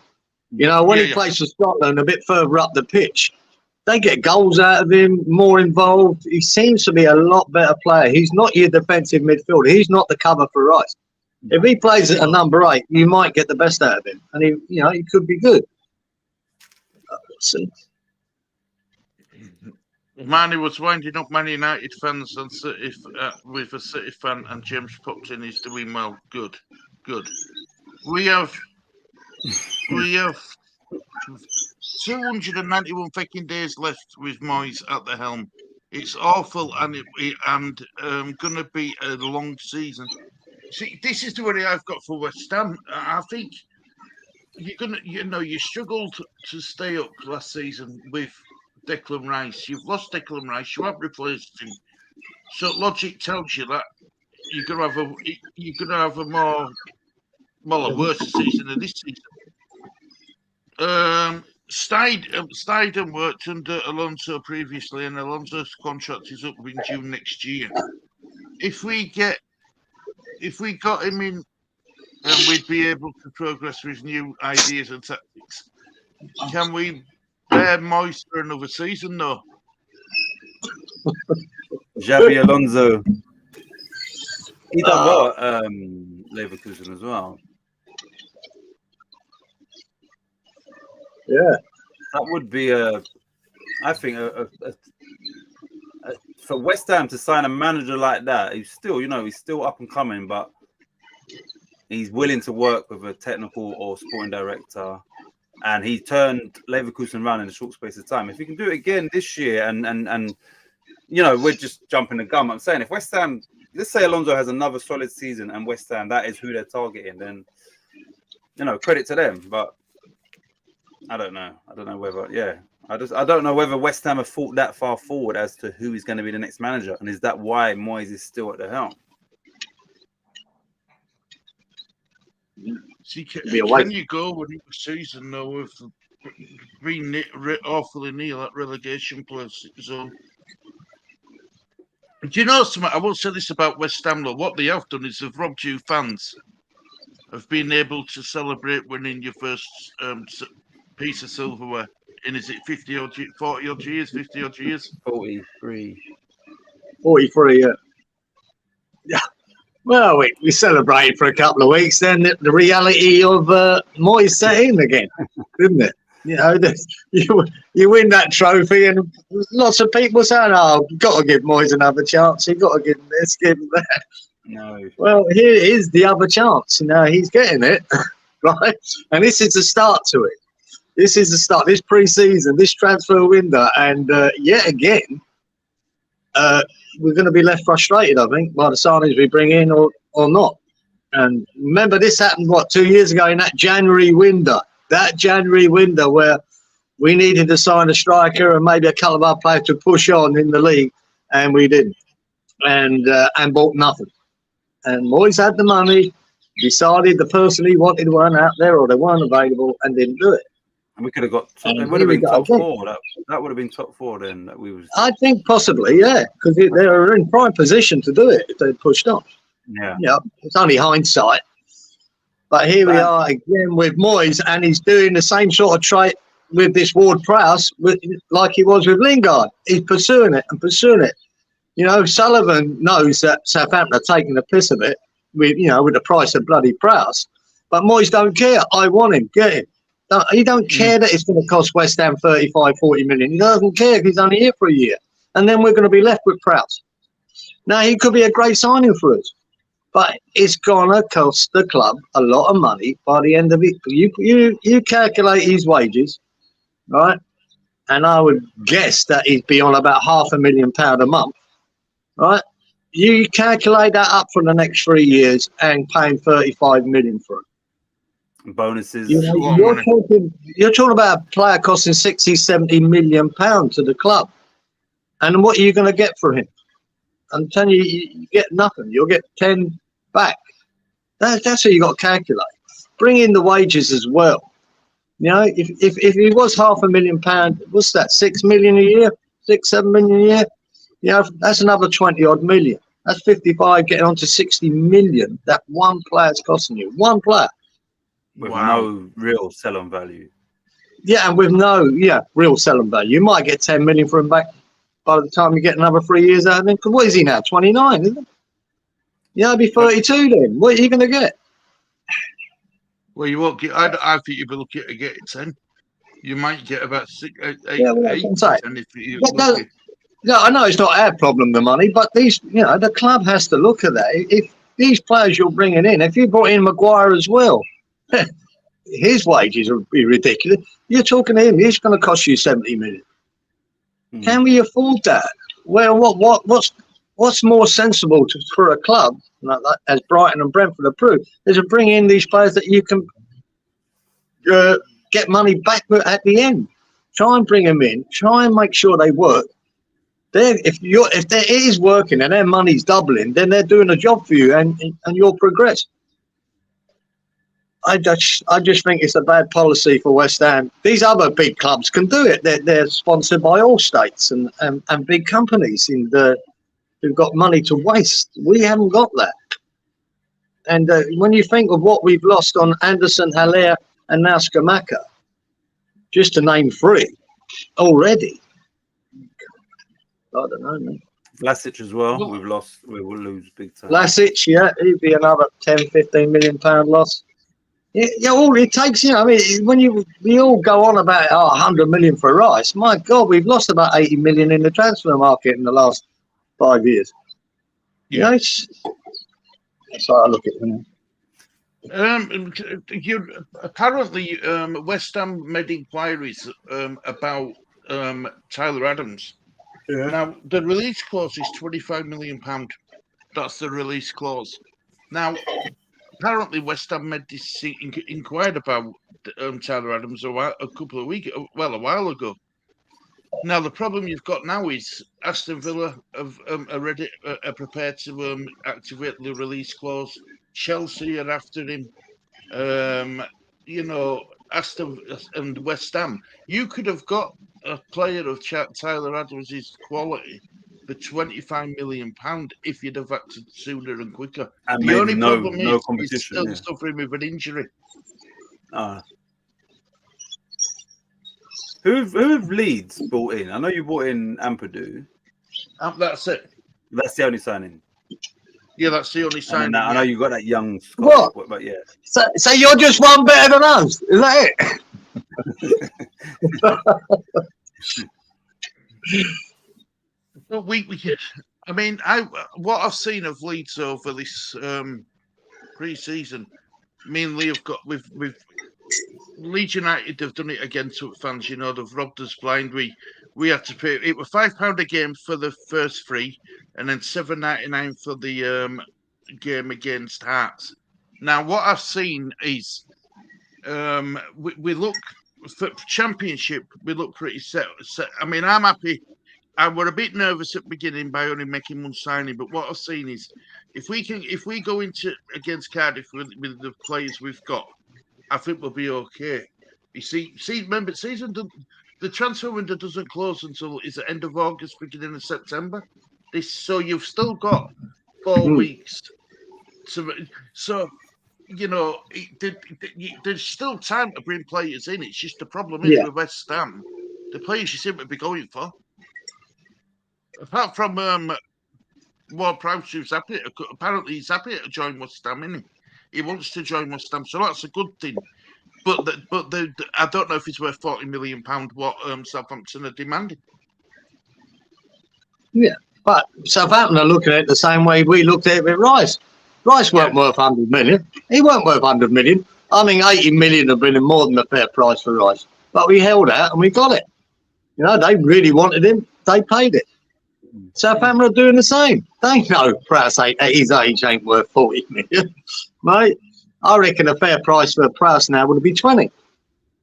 You know, when he plays for Scotland, a bit further up the pitch, they get goals out of him, more involved. He seems to be a lot better player. He's not your defensive midfielder. He's not the cover for Rice. If he plays at a number 8, you might get the best out of him, and he could be good. Marnie was winding up Man United fans and with a City fan, and James popped in. He's doing well. Good. We have 291 fucking days left with Moyes at the helm. It's awful, and gonna be a long season. See, this is the worry I've got for West Ham. I think you struggled to stay up last season with Declan Rice. You've lost Declan Rice. You have replaced him. So logic tells you that you're gonna have a worse season than this season. Steidham worked under Alonso previously, and Alonso's contract is up in June next year. If we got him in, we'd be able to progress with new ideas and tactics. Can we bear Moyes for another season, though? Xabi Alonso. He done well at Leverkusen as well. Yeah, that would be I think for West Ham to sign a manager like that. He's still up and coming, but he's willing to work with a technical or sporting director, and he turned Leverkusen around in a short space of time. If he can do it again this year, and we're just jumping the gun. I'm saying if West Ham, let's say Alonso has another solid season, and West Ham, that is who they're targeting, then credit to them. But I don't know. I don't know whether, I don't know whether West Ham have thought that far forward as to who is going to be the next manager, and is that why Moyes is still at the helm? See, can you go with a season though with being awfully near that relegation place zone? Do you know something? I will say this about West Ham though. What they have done is they've robbed you fans of being able to celebrate winning your first piece of silverware in, is it 40 odd years? 43, yeah. Well, we celebrated for a couple of weeks, then the reality of Moyes set in again, didn't it? You win that trophy, and lots of people saying, "Oh, you've got to give Moyes another chance. You've got to give him this, give him that." No. Well, here is the other chance. He's getting it, right? And this is the start to it. This is the start. This pre-season, this transfer window, and yet again, we're going to be left frustrated, I think, by the signings we bring in or not. And remember, this happened, 2 years ago in that January window where we needed to sign a striker and maybe a couple of our players to push on in the league, and we didn't, and bought nothing. And Moyes had the money, decided the person he wanted weren't out there or they weren't available, and didn't do it. And we could have got. It would have been top 4. That would have been top 4 then. That we was. I think possibly, yeah, because they were in prime position to do it if they pushed on. Yeah. It's only hindsight. But here we are again with Moyes, and he's doing the same sort of trait with this Ward-Prowse, like he was with Lingard. He's pursuing it. Sullivan knows that Southampton are taking the piss of it with the price of bloody Prowse. But Moyes don't care. I want him. Get him. He don't care that it's going to cost West Ham 35, 40 million. He doesn't care if he's only here for a year. and then we're going to be left with Prowse. Now, he could be a great signing for us, but it's going to cost the club a lot of money by the end of it. You calculate his wages, right? And I would guess that he'd be on about £500,000 a month, right? You calculate that up for the next 3 years and paying 35 million for it. Bonuses. You know, you're talking about a player costing 60, 70 million pounds to the club. And what are you going to get for him? I'm telling you, you get nothing. You'll get 10 back. That's what you got to calculate. Bring in the wages as well. You know, if he was £500,000, what's that? 6 million a year, 6, 7 million a year. You know, that's another 20 odd million. That's 55 getting on to 60 million. That one player's costing you. One player. With no real sell-on value. Yeah, and with no real selling value. You might get 10 million for him back by the time you get another 3 years out of him. Because what is he now? 29, isn't he? Yeah, he'll be 32 then. What are you going to get? Well, you won't get. I think you'll be looking at getting 10. You might get about 6, 8, Yeah, well, 8 that's what 10 if you. Yeah, I know it's not our problem, the money, but these, you know, the club has to look at that. If these players you're bringing in, if you brought in Maguire as well, his wages would be ridiculous. You're talking to him; he's going to cost you 70 million. Can we afford that? Well, what's more sensible for a club like that, as Brighton and Brentford have proved, is to bring in these players that you can get money back at the end. Try and bring them in. Try and make sure they work. If there is working and their money's doubling, then they're doing a job for you, and you'll progress. I just think it's a bad policy for West Ham. These other big clubs can do it. They're sponsored by all states and big companies who've got money to waste. We haven't got that. And when you think of what we've lost on Anderson, Haller, and now Scamacca, just to name 3 already. I don't know, man. Vlasic as well. We will lose big time. Vlasic, yeah, he'd be another 10, 15 million pound loss. Yeah, all it takes, you know, I mean, when we all go on about 100 million for Rice, my God, we've lost about 80 million in the transfer market in the last 5 years. Yeah, that's how I look at it. Apparently, West Ham made inquiries about Tyler Adams. Yeah. Now, the release clause is £25 million. That's the release clause. Now, apparently, West Ham made this inquired about Tyler Adams a while ago. Now, the problem you've got now is Aston Villa are prepared to activate the release clause. Chelsea are after him. You know, Aston and West Ham. You could have got a player of Tyler Adams' quality for £25 million if you'd have acted sooner and quicker. And the only problem is he's still suffering with an injury. Who have Leeds brought in? I know you brought in Ampadu. That's it. That's the only signing. Yeah, that's the only signing. I know you got that young Scott, but yeah. So you're just one better than us, is that it? Well, I mean, what I've seen of Leeds over this pre-season, me and Lee have got with Leeds United have done it again to fans. You know, they've robbed us blind. We had to pay. It was £5 a game for the first 3, and then £7.99 for the game against Hearts. Now, what I've seen is we look for Championship. We look pretty set. I mean, I'm happy. I were a bit nervous at the beginning by only making one signing, but what I've seen is if we go into against Cardiff with the players we've got, I think we'll be okay. You see, remember, the transfer window doesn't close until it's the end of August, beginning of September. So you've still got 4 weeks. So you know, there's still time to bring players in. It's just the problem is with West Ham, the players you seem to be going for. Apart from Ward-Prowse, who's happy. Apparently, he's happy to join West Ham, isn't he? He wants to join West Ham, so that's a good thing. But I don't know if it's worth £40 million what Southampton are demanding. Yeah, but Southampton are looking at it the same way we looked at it with Rice. Rice weren't worth 100 million. He weren't worth 100 million. I mean, 80 million have been more than a fair price for Rice. But we held out and we got it. You know, they really wanted him. They paid it. Southampton are doing the same. They know Prowse at his age ain't worth 40 million. Mate, I reckon a fair price for Prowse now would be 20.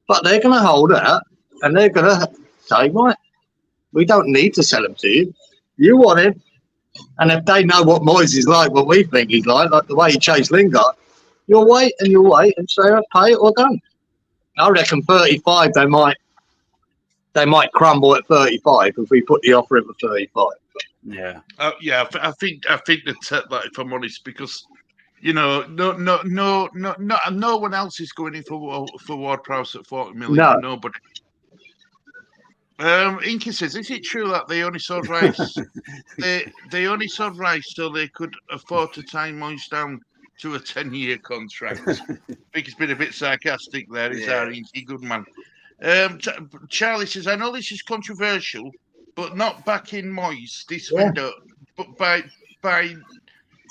But they're going to hold out and they're going to say, right, we don't need to sell him to you. You want him. And if they know what Moyes is like, what we think he's like the way he chased Lingard, you'll wait and say, pay it or don't. I reckon 35 they might crumble at 35 if we put the offer in for 35. Yeah. I think they'd take that, if I'm honest, because no one else is going in for Ward-Prowse at 40 million. No. Nobody. Inky says, is it true that they only sold Rice? they only sold Rice so they could afford to tie Moyes down to a 10-year contract. I think he's been a bit sarcastic there. He's our Inky, good man. Charlie says, I know this is controversial, but not backing Moyes this window. But by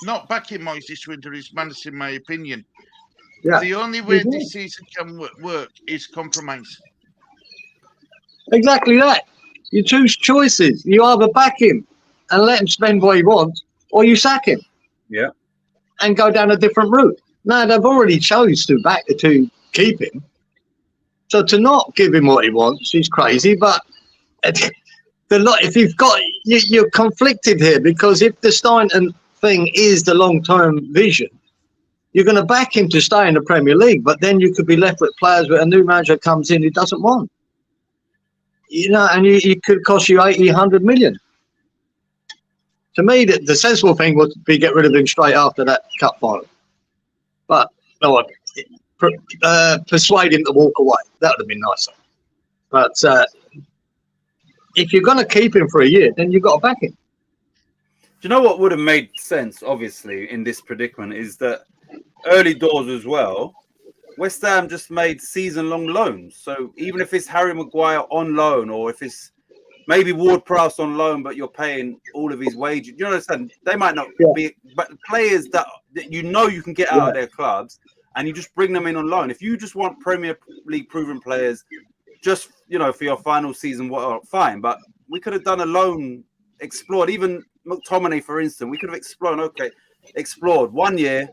not backing Moyes this winter is madness, in my opinion. Yeah. The only way this season can work is compromise. Exactly that. You choose choices. You either back him and let him spend what he wants, or you sack him. Yeah. And go down a different route. No, they've already chose to keep him. So to not give him what he wants is crazy. But if you've got, you're conflicted here, because if the Steynton thing is the long-term vision, you're going to back him to stay in the Premier League, but then you could be left with players where a new manager comes in who doesn't want. And it could cost you 80, 100 million. To me, the sensible thing would be get rid of him straight after that cup final. But persuade him to walk away. That would have been nicer. But if you're going to keep him for a year, then you've got to back him. Do you know what would have made sense, obviously, in this predicament is that early doors as well, West Ham just made season-long loans. So even if it's Harry Maguire on loan, or if it's maybe Ward-Prowse on loan, but you're paying all of his wages, you understand? They might not be, but players that you can get out of their clubs, and you just bring them in on loan. If you just want Premier League proven players, just for your final season, fine. But we could have done a loan, explored. Even McTominay, for instance, we could have explored 1 year.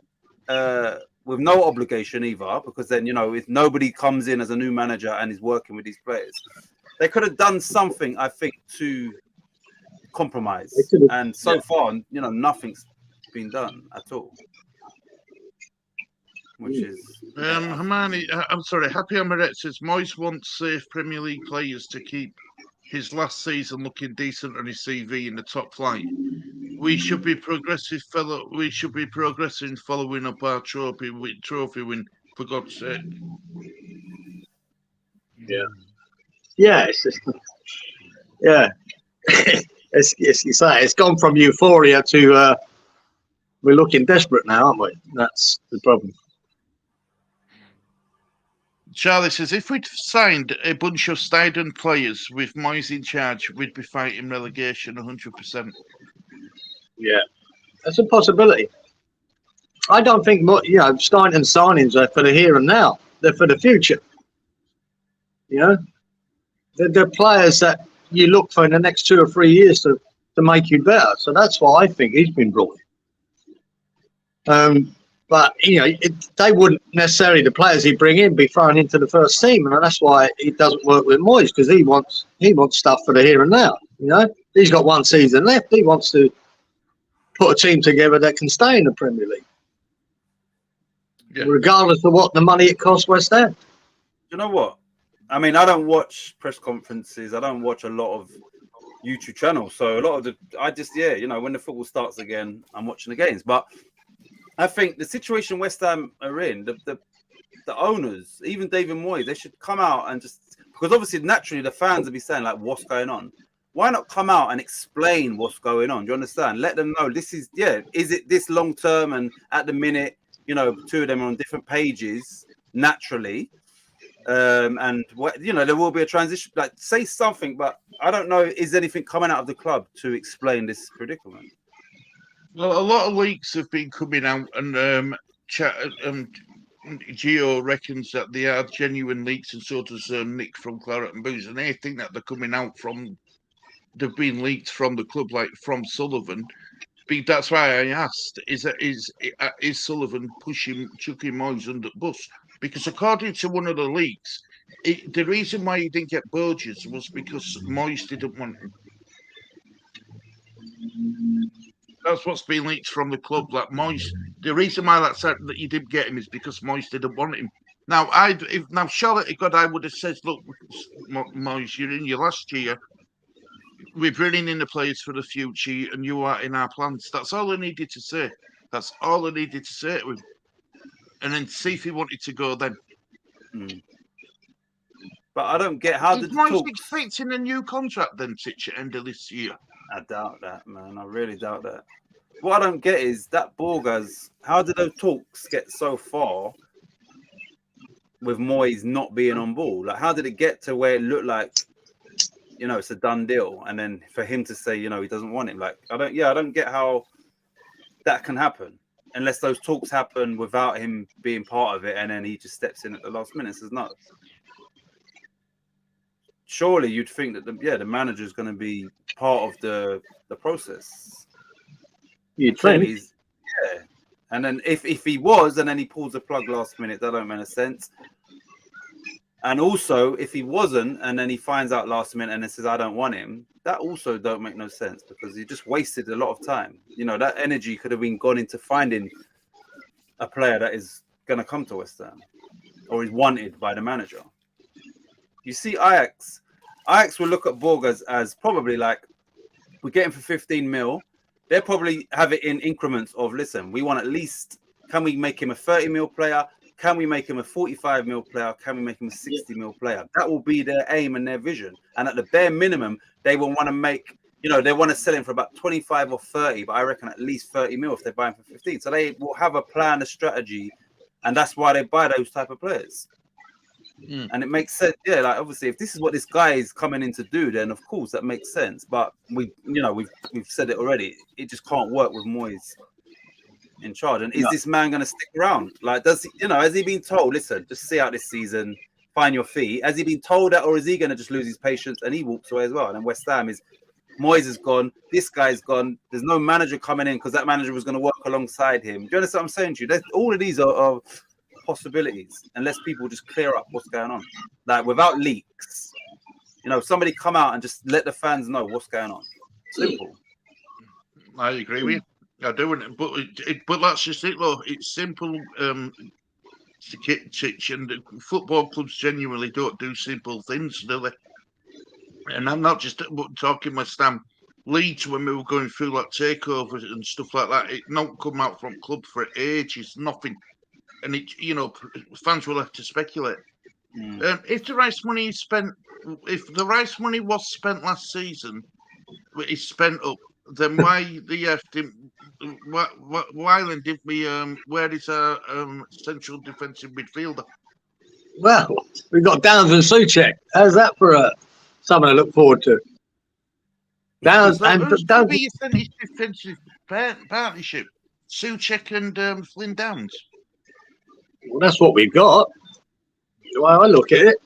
With no obligation either, because then, if nobody comes in as a new manager and is working with these players, they could have done something, I think, to compromise. And so far, nothing's been done at all. Which is... Harmonie, I'm sorry, Happy Amaret says, Moyes wants safe Premier League players to keep his last season looking decent on his CV in the top flight. We should be progressing following up our trophy win, for God's sake. Yeah, it's just, as you say, it's gone from euphoria to we're looking desperate now, aren't we? That's the problem. Charlie says, if we'd signed a bunch of Steydon players with Moyes in charge, we'd be fighting relegation 100%. Yeah, that's a possibility. I don't think Steynton signings are for the here and now. They're for the future. They're players that you look for in the next 2 or 3 years to make you better. So that's why I think he's been brought in. But they wouldn't necessarily, the players he bring in, be thrown into the first team, and that's why it doesn't work with Moyes, because he wants stuff for the here and now. He's got 1 season left. He wants to put a team together that can stay in the Premier League, regardless of what the money it costs West Ham. You know what? I mean, I don't watch press conferences. I don't watch a lot of YouTube channels. So a lot of when the football starts again, I'm watching the games. But I think the situation West Ham are in, the owners, even David Moyes, they should come out and just, because obviously naturally the fans will be saying like, what's going on? Why not come out and explain what's going on? Do you understand? Let them know this is, is it this long term? And at the minute, 2 of them are on different pages naturally. And what there will be a transition. Like, say something, but I don't know. Is anything coming out of the club to explain this predicament? Well, a lot of leaks have been coming out, and Gio reckons that they are genuine leaks, and so does Nick from Claret and Booze, and they think that they're coming out from. They've been leaked from the club, like from Sullivan. That's why I asked: is Sullivan chucking Moyes under the bus? Because according to one of the leaks, the reason why he didn't get Burgess was because Moyes didn't want him. That's what's been leaked from the club. Like Moyes, the reason why that you didn't get him is because Moyes didn't want him. Now, Charlotte, God, I would have said, look, Moyes, you're in your last year. We're bringing in the players for the future, and you are in our plans. That's all I needed to say. That's all I needed to say to him. And then see if he wanted to go then. But I don't get how did Moyes expecting a new contract then, Titch, at the end of this year? I doubt that, man. I really doubt that. What I don't get is that Borgas. How did those talks get so far with Moyes not being on board? Like, how did it get to where it looked like, it's a done deal, and then for him to say, he doesn't want him? Like, I don't get how that can happen unless those talks happen without him being part of it, and then he just steps in at the last minute and says no. Surely you'd think that the manager is going to be part of the process. You'd think. Yeah. And then if he was, and then he pulls the plug last minute, that don't make any sense. And also, if he wasn't, and then he finds out last minute and then says, I don't want him, that also don't make no sense, because he just wasted a lot of time. That energy could have been gone into finding a player that is going to come to West Ham or is wanted by the manager. You see, Ajax will look at Borgas as probably like, we get him for 15 mil. They'll probably have it in increments of, listen, we want at least, can we make him a 30 mil player? Can we make him a 45 mil player? Can we make him a 60 mil player? That will be their aim and their vision. And at the bare minimum, they will want to make, they want to sell him for about 25 or 30, but I reckon at least 30 mil if they're buying for 15. So they will have a plan, a strategy, and that's why they buy those type of players. And it makes sense. Yeah, like obviously, if this is what this guy is coming in to do, then of course that makes sense. But we've said it already. It just can't work with Moyes in charge. And is this man going to stick around? Like, does he, has he been told, listen, just see out this season, find your feet? Has he been told that, or is he going to just lose his patience and he walks away as well? And then West Ham is, Moyes is gone, this guy's gone. There's no manager coming in because that manager was going to work alongside him. Do you understand what I'm saying to you? All of these are possibilities, unless people just clear up what's going on, like without leaks. Somebody come out and just let the fans know what's going on. Simple. I agree with you. I do, but that's just it, though. It's simple. Titch, and football clubs genuinely don't do simple things, do they? And I'm not just talking West Ham. Leeds, when we were going through like takeovers and stuff like that, it not come out from club for ages, nothing. And fans will have to speculate. If the rice money is spent, if the rice money was spent last season, is spent up, then why why then did we where is our central defensive midfielder? Well, we've got Downs and Souček. How's that for something to look forward to? Downs and Downs be your defensive partnership. Souček and Flynn Downs. Well, that's what we've got. The way I look at it,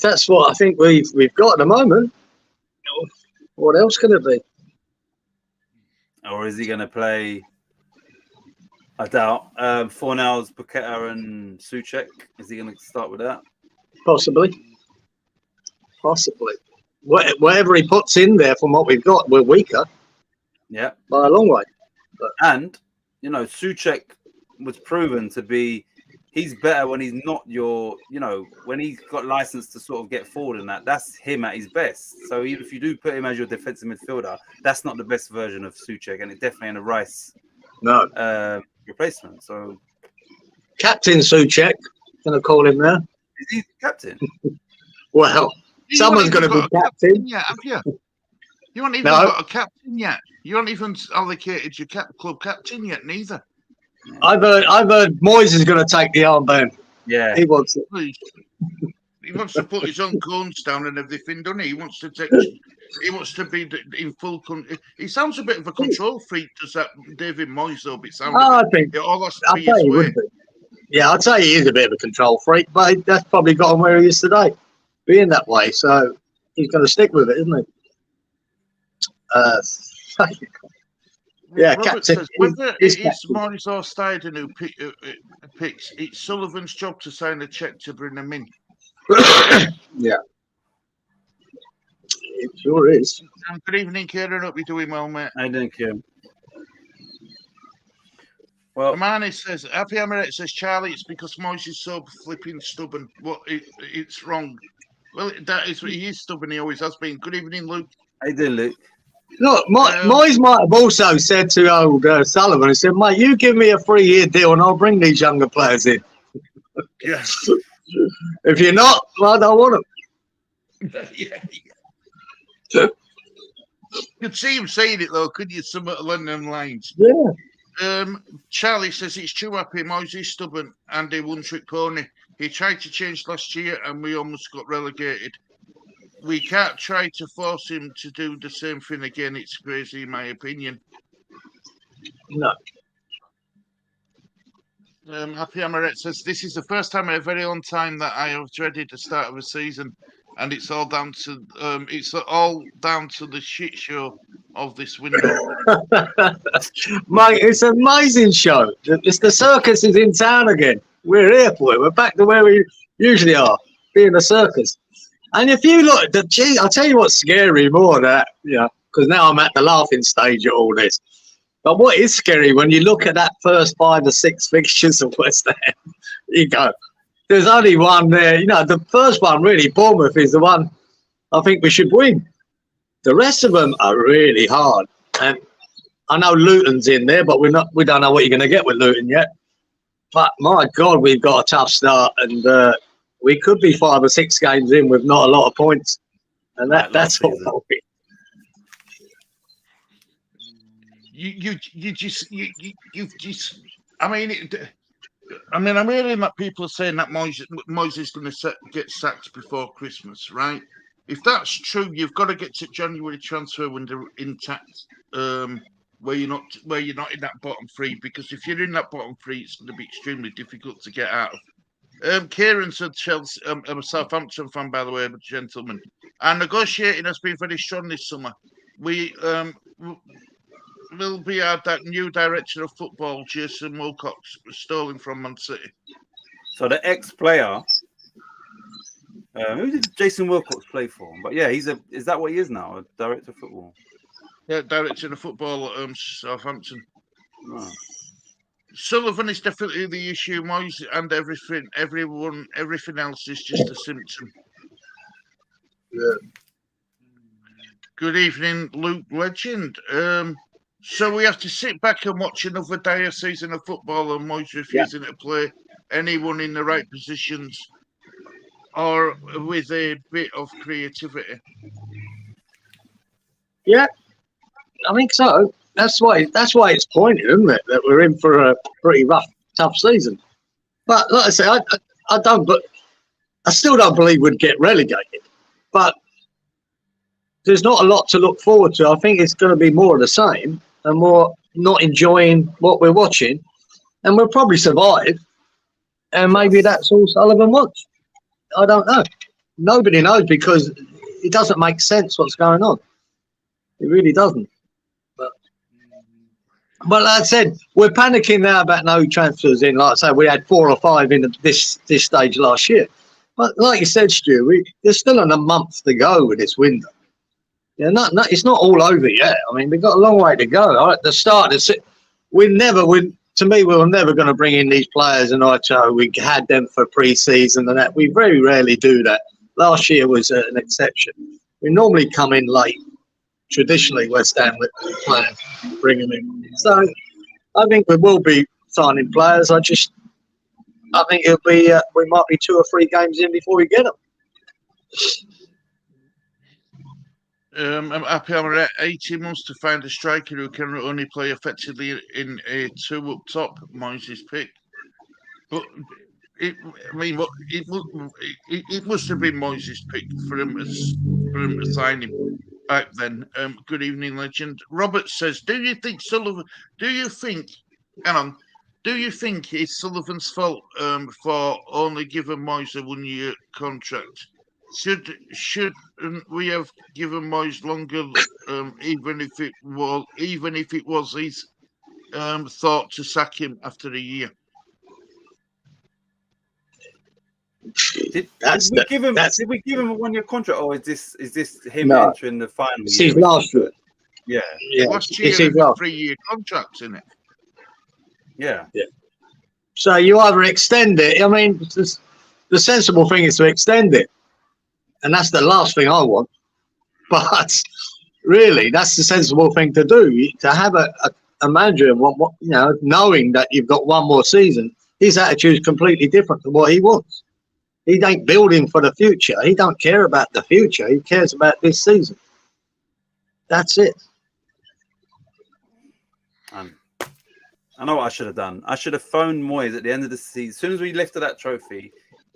that's what I think we've got at the moment. What else can it be? Or is he going to play? I doubt. Fornals, Paqueta, and Souček. Is he going to start with that? Possibly. Whatever he puts in there from what we've got, we're weaker. Yeah, by a long way. But. And Souček was proven to be. He's better when he's not when he's got license to sort of get forward and that's him at his best. So even if you do put him as your defensive midfielder, that's not the best version of Souček, and it's definitely in a Rice replacement. So Captain Souček, gonna call him now. Is he captain? Well, someone's gonna be captain. Yeah, have you? You haven't even got a captain yet. You haven't even allocated your club captain yet, neither. I've heard Moyes is going to take the armband. Yeah. He wants it. He wants to put his own cones down and everything, doesn't he? He wants to take. He wants to be in full control. He sounds a bit of a control freak. Does that David Moyes? Though, it sounds. I think. It all has to I'd be say his he way. would be. Yeah, I'd say he is a bit of a control freak, but that's probably got him where he is today, being that way. So he's going to stick with it, isn't he? Yeah, Robert captain. says whether He's it is captain. Moyes or Steiden who picks, it's Sullivan's job to sign a cheque to bring them in. Yeah, it sure is. Good evening, Kieran. Hope you're doing well, mate. I don't care. Well, Harmonie says, Happy Emirates says, Charlie, it's because Moyes is so flipping stubborn. It's wrong. Well, that is he is stubborn. He always has been. Good evening, Luke. I did, Luke. Look, Moyes might have also said to old Sullivan, he said, mate, you give me a 3-year deal and I'll bring these younger players in. Yeah. If you're not, I don't want them. Yeah. Could see him saying it, though, couldn't you? Some along them lines. Yeah. Charlie says it's too happy. Moyes is stubborn and a one-trick pony. He tried to change last year and we almost got relegated. We can't try to force him to do the same thing again. It's crazy, in my opinion. No. Happy Amaret says, this is the first time in a very long time that I have dreaded the start of a season, and it's all down to the shit show of this window. Mate, it's an amazing show. It's the circus is in town again. We're here for it. We're back to where we usually are, being a circus. And if you look, I'll tell you what's scary more than that, because now I'm at the laughing stage of all this. But what is scary when you look at that first 5 or 6 fixtures of West Ham, you go, there's only one there. The first one, really, Bournemouth is the one I think we should win. The rest of them are really hard. And I know Luton's in there, but we don't know what you're going to get with Luton yet. But my God, we've got a tough start, and we could be 5 or 6 games in with not a lot of points, and that's all. You've just. I'm hearing that people are saying that Moyes is going to get sacked before Christmas, right? If that's true, you've got to get to January transfer window intact, where you're not in that bottom 3, because if you're in that bottom 3, it's going to be extremely difficult to get out of. Kieran said Chelsea. I'm a Southampton fan, by the way, but gentlemen. Our negotiating has been very strong this summer. We will be that new director of football, Jason Wilcox, stolen from Man City. So the ex-player, who did Jason Wilcox play for? But yeah, is that what he is now, a director of football? Yeah, director of football at Southampton. Oh. Sullivan is definitely the issue. Moyes and everything else is just a symptom. Yeah. Good evening, Luke Legend. So we have to sit back and watch another dire season of football and Moyes refusing to play anyone in the right positions or with a bit of creativity. Yeah, I think so. That's why it's pointed, isn't it, that we're in for a pretty rough, tough season. But like I say, I still don't believe we'd get relegated. But there's not a lot to look forward to. I think it's going to be more of the same and more not enjoying what we're watching. And we'll probably survive. And maybe that's all Sullivan wants. I don't know. Nobody knows, because it doesn't make sense what's going on. It really doesn't. But like I said, we're panicking now about no transfers in. Like I say, we had 4 or 5 in this stage last year. But like you said, Stu, there's still a month to go with this window. Yeah, it's not all over yet. I mean, we've got a long way to go. At the start, we were never going to bring in these players, and we had them for pre-season and that. We very rarely do that. Last year was an exception. We normally come in late. Traditionally, West Ham with players, bring them in. So I think we will be signing players. I think it'll be we might be 2 or 3 games in before we get them. I'm happy I'm at 18 months to find a striker who can only play effectively in a 2 up top. Moyes' pick, but I mean, what it must have been Moises' pick for him to sign him back then. Good evening, legend. Robert says, "Do you think Sullivan? Do you think? Hang on. Do you think it's Sullivan's fault for only giving Moyes a 1-year contract? Should we have given Moyes longer, even if it was his thought to sack him after a year?" Did That's we give him? that's Did we give him a 1-year contract, or is this him No. entering the final it's year? his last year. Yeah, Yeah, Last year it's had his a last. 3-year contract in it. yeah. So you either extend it. I mean, the sensible thing is to extend it, and that's the last thing I want. But really, that's the sensible thing to do. To have a manager, knowing that you've got one more season, his attitude is completely different to what he wants. He ain't building for the future. He don't care about the future. He cares about this season. That's it. I know what I should have done. I should have phoned Moyes at the end of the season. As soon as we lifted that trophy,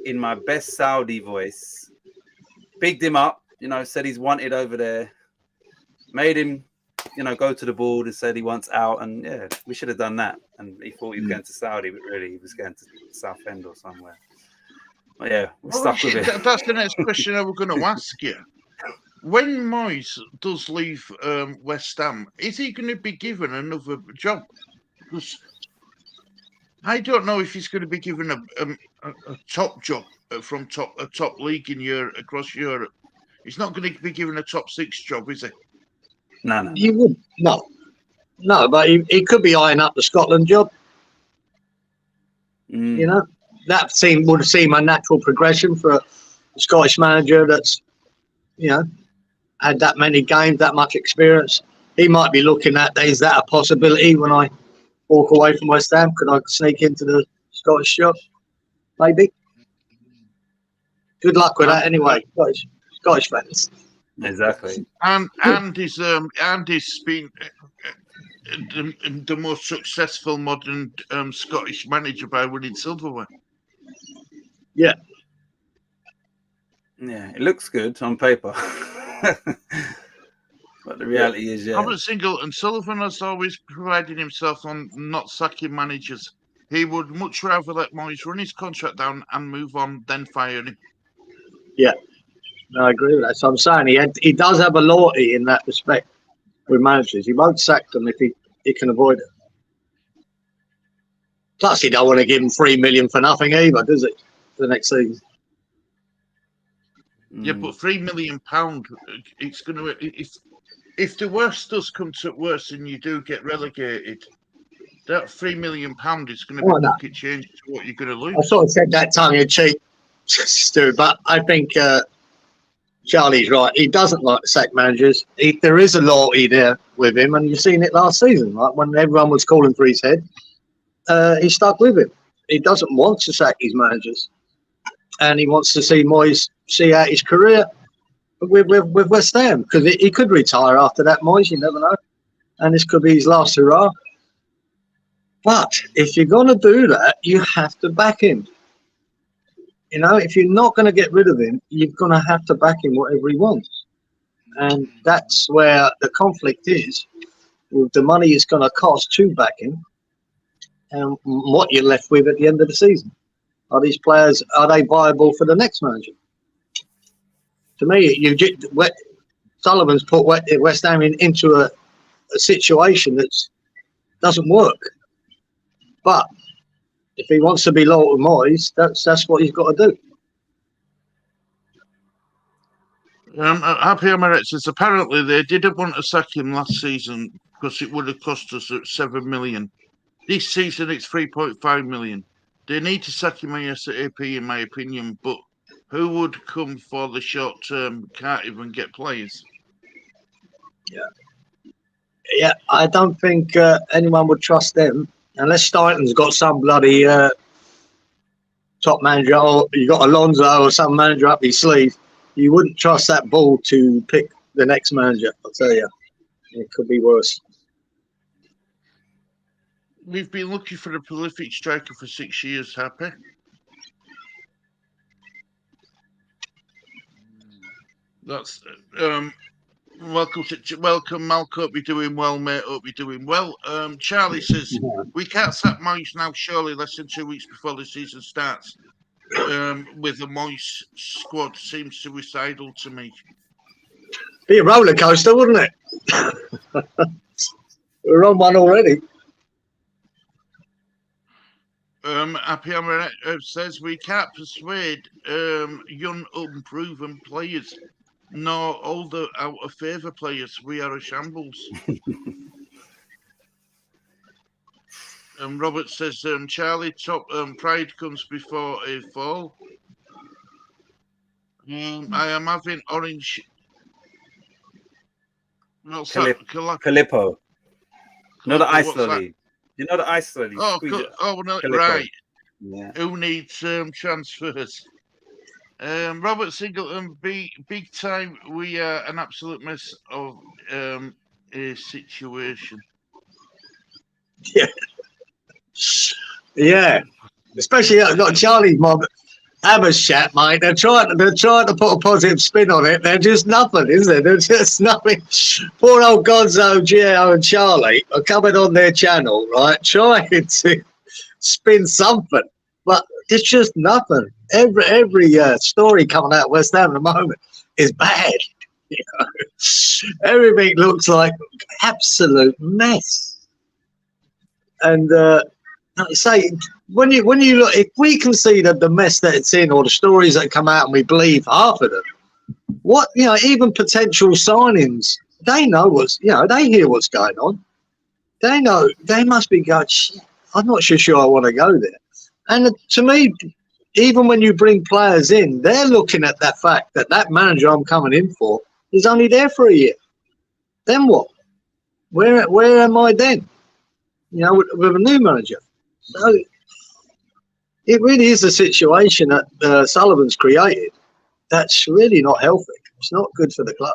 in my best Saudi voice, bigged him up, said he's wanted over there, made him, go to the board and said he wants out. And yeah, we should have done that. And he thought he was going to Saudi, but really he was going to Southend or somewhere. But yeah, we're stuck with it. That's the next question I was going to ask you. When Moyes does leave West Ham, is he going to be given another job? Because I don't know if he's going to be given a top job from a top league across Europe. He's not going to be given a top 6 job, is he? No. You would no, but he could be eyeing up the Scotland job. That would seem a natural progression for a Scottish manager that's had that many games, that much experience. He might be looking at, is that a possibility when I walk away from West Ham? Could I sneak into the Scottish job? Maybe. Good luck with that anyway, Scottish fans. Exactly. And he's been the most successful modern Scottish manager by winning silverware. Yeah. Yeah, it looks good on paper. But the reality is, Robert Singleton Sullivan has always prided himself on not sacking managers. He would much rather let Moyes run his contract down and move on than fire him. Yeah, no, I agree with that. So I'm saying he does have a loyalty in that respect with managers. He won't sack them if he can avoid it. Plus, he don't want to give him $3 million for nothing either, does he? For the next season. Yeah, but £3 million, it's going to. If the worst does come to worse and you do get relegated, that £3 million is going to be pocket change to what you're going to lose. I sort of said that tongue in cheek, Stu, but I think Charlie's right. He doesn't like to sack managers. There is a loyalty there with him, and you've seen it last season. Like when everyone was calling for his head, he stuck with him. He doesn't want to sack his managers, and he wants to see Moyes see out his career with West Ham, because he could retire after that, Moyes, you never know, and this could be his last hurrah. But if you're going to do that, you have to back him. If you're not going to get rid of him, you're going to have to back him whatever he wants, and that's where the conflict is with the money it's going to cost to back him and what you're left with at the end of the season. Are these players, are they viable for the next manager? To me, Sullivan's put West Ham into a situation that doesn't work. But if he wants to be loyal to Moyes, that's what he's got to do. Happy Emirates says apparently they didn't want to sack him last season because it would have cost us $7 million. This season it's $3.5 million. They need to sack him ASAP, in my opinion, but who would come for the short term? Can't even get players. Yeah, I don't think anyone would trust them unless Staunton's got some bloody top manager, or you got Alonso or some manager up his sleeve. You wouldn't trust that ball to pick the next manager. I'll tell you, it could be worse. We've been looking for a prolific striker for 6 years, Happy. That's welcome, Malcolm. Hope you're doing well, mate. Hope you're doing well. Charlie says we can't sack Moyes now, surely less than 2 weeks before the season starts. With the Moyes squad seems suicidal to me. Be a roller coaster, wouldn't it? We're on one already. Happy Hammer says we can't persuade young, unproven players, nor older, out of favour players. We are a shambles. Robert says, Charlie, top pride comes before a fall. I am having orange. What's that? Calippo. Not the Iceland League. You know the Iceland League. Oh, no, right. Yeah. Who needs transfers? Robert Singleton, big time. We are an absolute mess of a situation. Yeah. Yeah. Especially not Charlie's mob. Hammer's chat, mate. They're trying to put a positive spin on it. They're just nothing, isn't it? They're just nothing. Poor old Gonzo, Gio, and Charlie are coming on their channel, right, trying to spin something, but it's just nothing. Every story coming out of West Ham at the moment is bad. You know? Everything looks like absolute mess. And like I say, when you look, if we can see that the mess that it's in, or the stories that come out, and we believe half of them, what, you know, even potential signings, they know what's, you know, they hear what's going on. They know, they must be going, shit, I'm not sure I want to go there. And to me, even when you bring players in, they're looking at that fact that that manager I'm coming in for is only there for a year. Then what? Where am I then? You know, with a new manager. So it really is a situation that Sullivan's created that's really not healthy. It's not good for the club.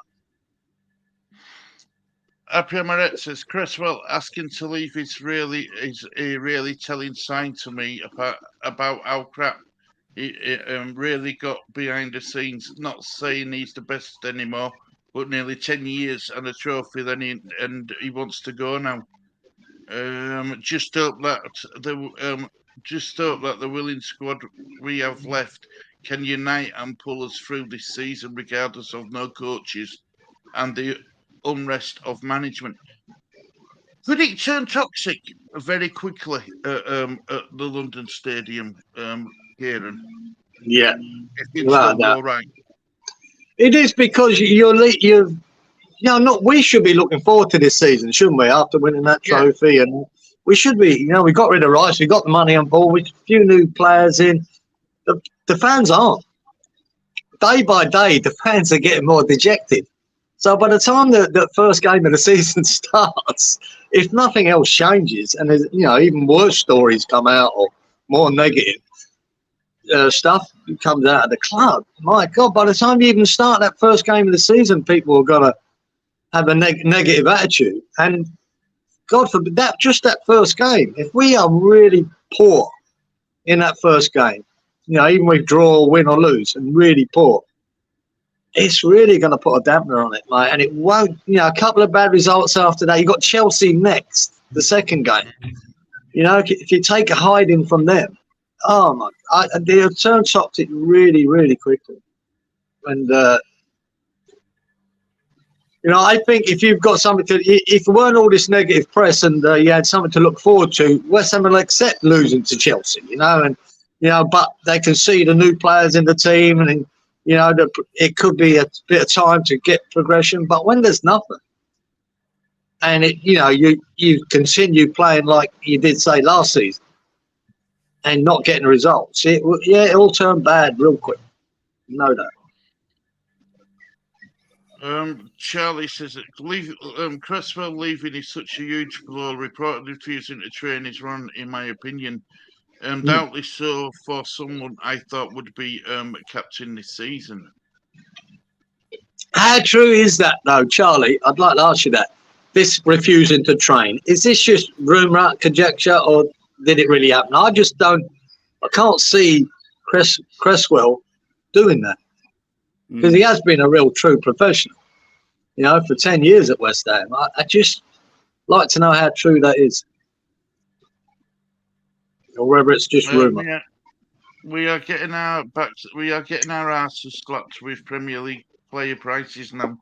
Happy Maret says, Cresswell asking to leave is a really telling sign to me about how crap he really got behind the scenes. Not saying he's the best anymore, but nearly 10 years and a trophy, and he wants to go now. Just hope that the willing squad we have left can unite and pull us through this season, regardless of no coaches and the unrest of management. Could it turn toxic very quickly at the London Stadium, Kieran? Yeah, if it's not all right. It is, because you know, not, we should be looking forward to this season, shouldn't we? After winning that trophy, and we should be. You know, we got rid of Rice, we got the money on board, with a few new players in. The fans aren't. Day by day, the fans are getting more dejected. So by the time the first game of the season starts, if nothing else changes, and there's, you know, even worse stories come out, or more negative stuff comes out of the club, my God, by the time you even start that first game of the season, people are going to have a negative attitude. And God forbid, that just that first game, if we are really poor in that first game, you know, even with draw, win or lose, and really poor, it's really going to put a dampener on it, mate. And it won't, you know, a couple of bad results after that. You got Chelsea next, the second game. You know, if you take a hiding from them, oh my, they'll turn toxic really, really quickly. And you know, I think if you've got something to, if there weren't all this negative press and you had something to look forward to, West Ham will accept losing to Chelsea, you know, and, you know, but they can see the new players in the team, and, you know, it could be a bit of time to get progression. But when there's nothing, and it, you know, you continue playing like you did, say, last season, and not getting results, it'll turn bad real quick. No doubt. Charlie says that Cresswell leaving is such a huge blow. Reportedly refusing to train is wrong, in my opinion. Doubtly so for someone I thought would be captain this season. How true is that, though, Charlie? I'd like to ask you that. This refusing to train, is this just rumour, conjecture, or did it really happen? I can't see Cresswell doing that. because he has been a real true professional. You know, for 10 years at West Ham. I just like to know how true that is, or whether it's just rumour. We are getting our asses slapped with Premier League player prices now.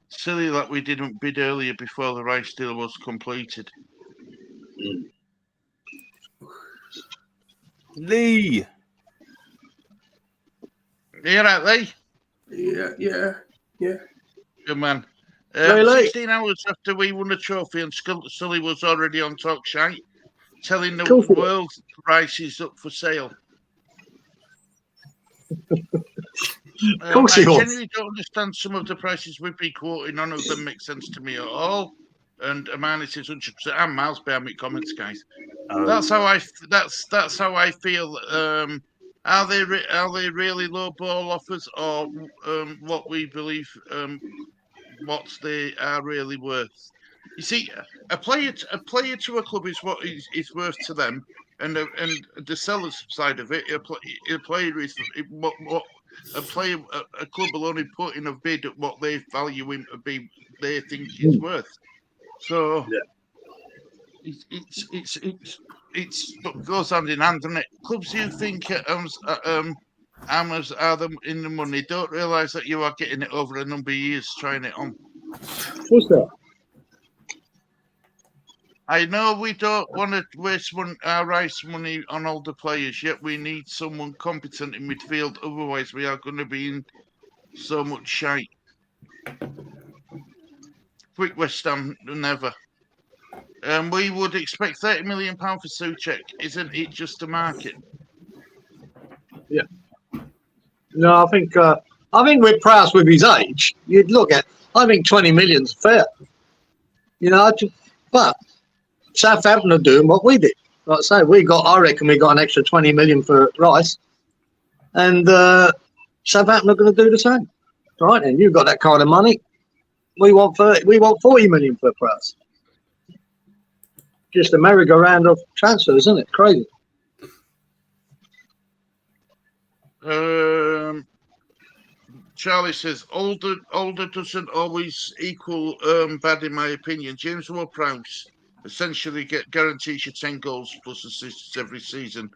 Silly that we didn't bid earlier before the Rice deal was completed. Lee. You right, Lee? Yeah. Good man. Really? 16 hours after we won the trophy and Sully was already on talk shite, telling the Cool. world Rice is up for sale. Of course he I was. genuinely don't understand some of the prices we've been quoting. None of them make sense to me at all. And Amani says 100%. I'm miles behind my comments, guys. That's how I feel. Are they really low ball offers, or what we believe what they are really worth? You see, a player to a club is what is worth to them, and the seller's side of it, a player is what a club will only put in a bid at what they value him to be, they think he's worth. So it's goes hand in hand, doesn't it? Clubs who think Hammers are them in the money don't realise that you are getting it over a number of years trying it on. What's that? I know we don't want to waste our Rice money on older players, yet we need someone competent in midfield. Otherwise, we are going to be in so much shite. Quick West Ham never. We would expect £30 million for Souček. Isn't it just a market? Yeah. No, I think with Prowse, with his age, you'd look at. I think 20 million's fair. You know, but Southampton are doing what we did. Like I say, I reckon we got an extra 20 million for Rice, and Southampton are going to do the same. Right, and you've got that kind of money. We want 40 million for Prowse. Just a merry-go-round of transfers, isn't it? Crazy. Charlie says older doesn't always equal bad, in my opinion. James Ward-Prowse essentially guarantees you 10 goals plus assists every season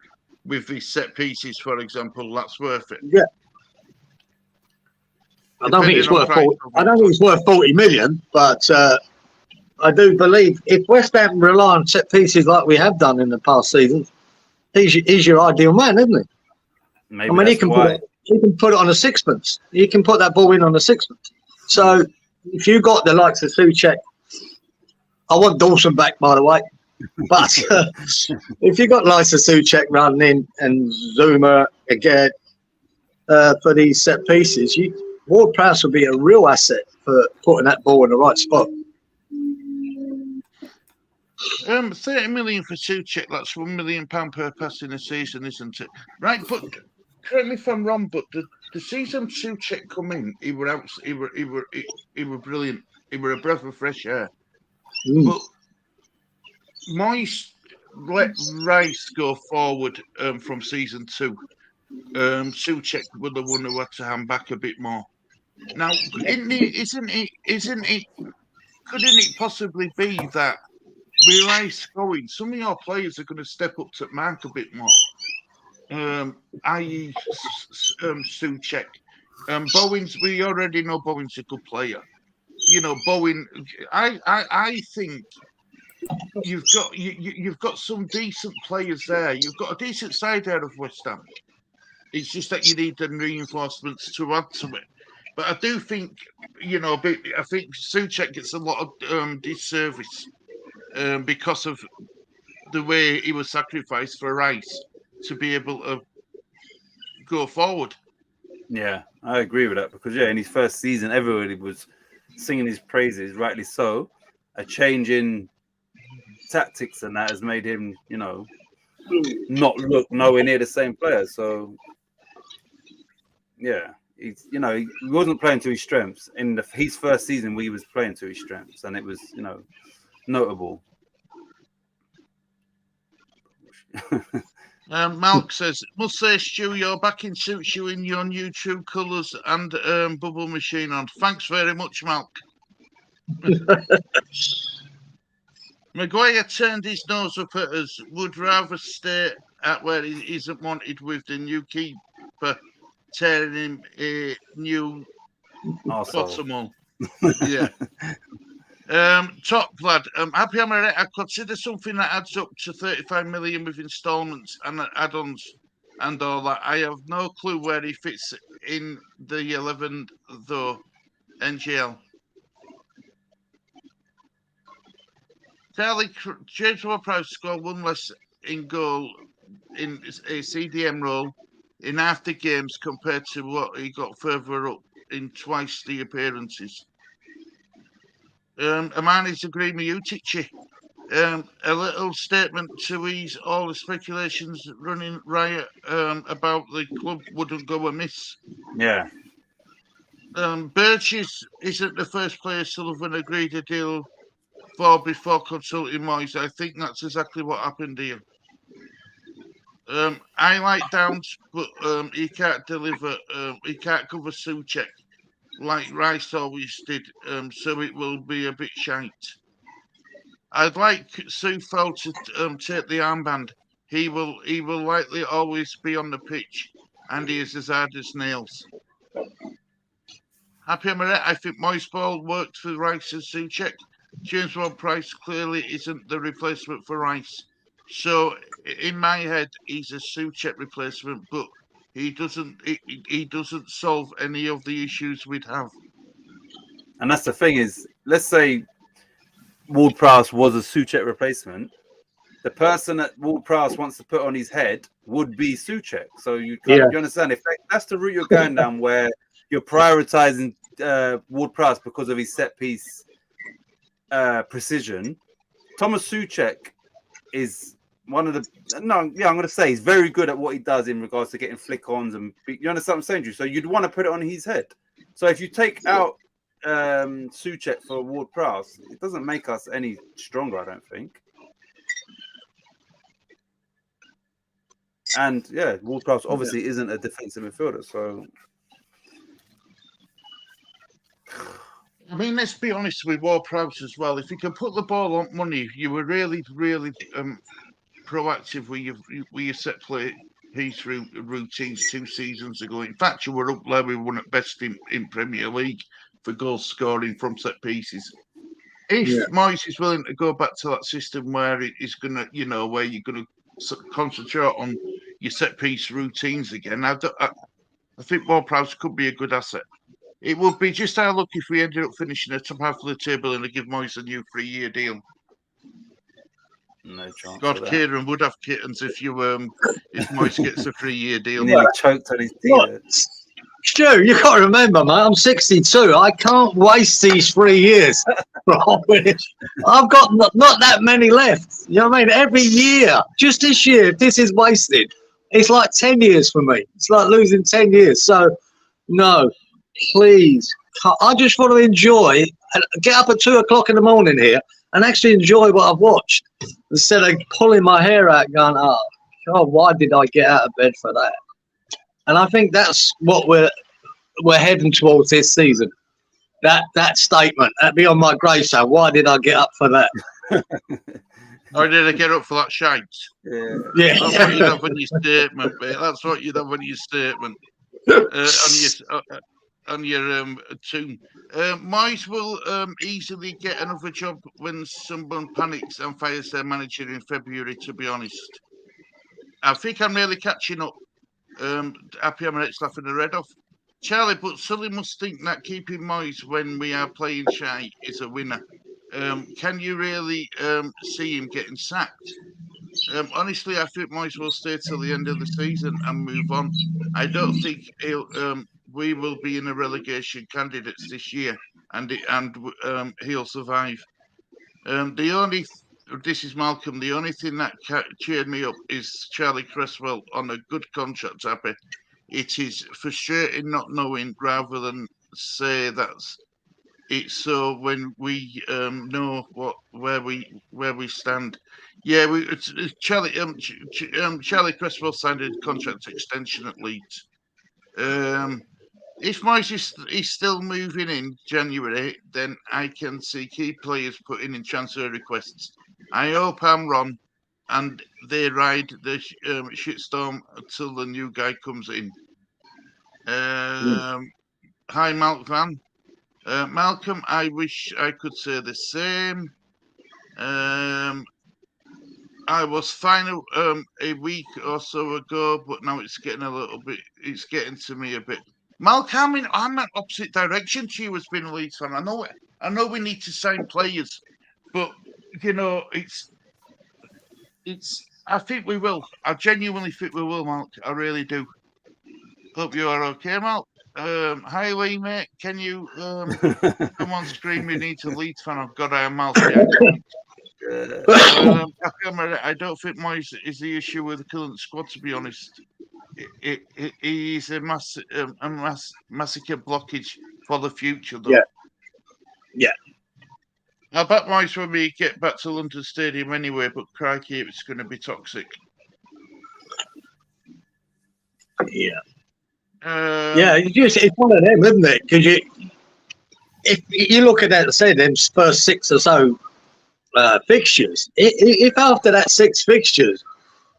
with his set pieces, for example. That's worth it. Yeah. I don't think it's worth 40 million, but I do believe if West Ham rely on set pieces like we have done in the past seasons, he's your ideal man, isn't he? Maybe I mean, he can put it on a sixpence. He can put that ball in on a sixpence. So if you got the likes of Souček, I want Dawson back, by the way. But if you got likes of Souček running in and Zuma again for these set pieces, Ward-Prowse would be a real asset for putting that ball in the right spot. 30 million for Souček, that's £1 million per pass in a season, isn't it? Right, but correct me if I'm wrong, but the season Souček come in, he were brilliant. He were a breath of fresh air. But Moyes let Rice go forward from season 2. Souček were the one who had to hand back a bit more. Now, couldn't it possibly be that with Rice going, some of your players are going to step up to mark a bit more, i.e. Souček. Bowen's, we already know Bowen's a good player. You know, Bowen, I think you've got some decent players there. You've got a decent side out of West Ham. It's just that you need the reinforcements to add to it. But I do think, I think Souček gets a lot of disservice because of the way he was sacrificed for Rice to be able to go forward. Yeah, I agree with that because, in his first season, everybody was singing his praises, rightly so. A change in tactics and that has made him, not look nowhere near the same player. So, yeah, he wasn't playing to his strengths. In his first season, he was playing to his strengths, and it was, notable. Malk says, must say, Stu, you're back in suits you in your new true colours and bubble machine on. Thanks very much, Malk. Maguire turned his nose up at us, would rather stay at where he isn't wanted with the new keeper tearing him a new bottom hole. Yeah. Top lad, happy I'm right. I consider something that adds up to 35 million with installments and add-ons and all that. I have no clue where he fits in the 11 though. NGL. Charlie James Ward-Prowse scored one less in goal in a CDM role in half the games compared to what he got further up in twice the appearances. Amani's agreeing with you, Titchy. A little statement to ease all the speculations running riot about the club wouldn't go amiss. Yeah. Birches isn't the first player Sullivan agreed a deal for before consulting Moyes. I think that's exactly what happened here. I like Downs, but he can't deliver. He can't cover Souček like Rice always did, so it will be a bit shite. I'd like Sufel to take the armband. He will likely always be on the pitch, and he is as hard as nails. Happy Amaret, I think Moyes ball worked for Rice and Souček. James Ward-Prowse clearly isn't the replacement for Rice. So in my head, he's a Souček replacement, but he doesn't solve any of the issues we'd have. And that's the thing is, let's say Ward-Prowse was a Souček replacement. The person that Ward-Prowse wants to put on his head would be Souček. So you understand, if that's the route you're going down, where you're prioritizing Ward-Prowse because of his set piece precision. Thomas Souček is one of the I'm going to say he's very good at what he does in regards to getting flick-ons and you understand what I'm saying, Drew? So you'd want to put it on his head. So if you take out Souček for Ward-Prowse, it doesn't make us any stronger, I don't think. And yeah, Ward-Prowse obviously isn't a defensive midfielder, so. I mean, let's be honest with Ward-Prowse as well. If you can put the ball on money, you were really, really proactive with your set play piece routines 2 seasons ago. In fact, you were up there with one at best in Premier League for goal scoring from set pieces. If Moyes is willing to go back to that system where it's going to, where you're going to concentrate on your set piece routines again, I think Ward-Prowse could be a good asset. It would be just our luck if we ended up finishing at the top half of the table and to give Moyes a new 3-year deal. No chance. God, Kieran would have kittens if Moyes gets a 3-year deal. Nearly choked on his teeth. Stu, you got to remember, man, I'm 62. I can't waste these 3 years. I've got not that many left. You know what I mean? Every year, just this year, if this is wasted, it's like 10 years for me. It's like losing 10 years. So, no. Please, I just want to enjoy and get up at 2 o'clock in the morning here and actually enjoy what I've watched instead of pulling my hair out going, oh, God, why did I get out of bed for that? And I think that's what we're heading towards this season. That statement, that'd be on my gravestone. Why did I get up for that? Why did I get up for that shite? Yeah. That's what you'd have on your statement, mate. That's what you'd have on your statement. On your tune. Moyes will easily get another job when someone panics and fires their manager in February, to be honest. I think I'm really catching up. Happy Emirates laughing the red off. Charlie, but Sully must think that keeping Moyes when we are playing shy is a winner. Can you really see him getting sacked? Honestly, I think Moyes will stay till the end of the season and move on. I don't think we will be in a relegation candidates this year, and he'll survive. This is Malcolm. The only thing that cheered me up is Charlie Cresswell on a good contract. Happy. It is frustrating not knowing, rather than say that's it. So when we know where we stand, Yeah, Charlie Charlie Cresswell signed a contract extension at Leeds. If Moyes is still moving in January, then I can see key players putting in transfer requests. I hope I'm wrong, and they ride the shitstorm until the new guy comes in. Hi, Malcolm. Malcolm, I wish I could say the same. I was fine a week or so ago, but now it's getting it's getting to me a bit. Malcolm, I'm in opposite direction to you as being a Leeds fan. I know we need to sign players, but I think we will. I genuinely think we will, Malk. I really do. Hope you are okay, Malk. Hi, Lee, mate. Can you come on screen? We need a Leeds fan. I've got our mouth behind I don't think Moyes is the issue with the current squad, to be honest. He's a massacre blockage for the future, though. Yeah. I bet Moyes when we get back to London Stadium anyway, but crikey, it's going to be toxic. Yeah. It's one of them, isn't it? Because if you look at that, say them first 6 or so fixtures, if after that 6 fixtures,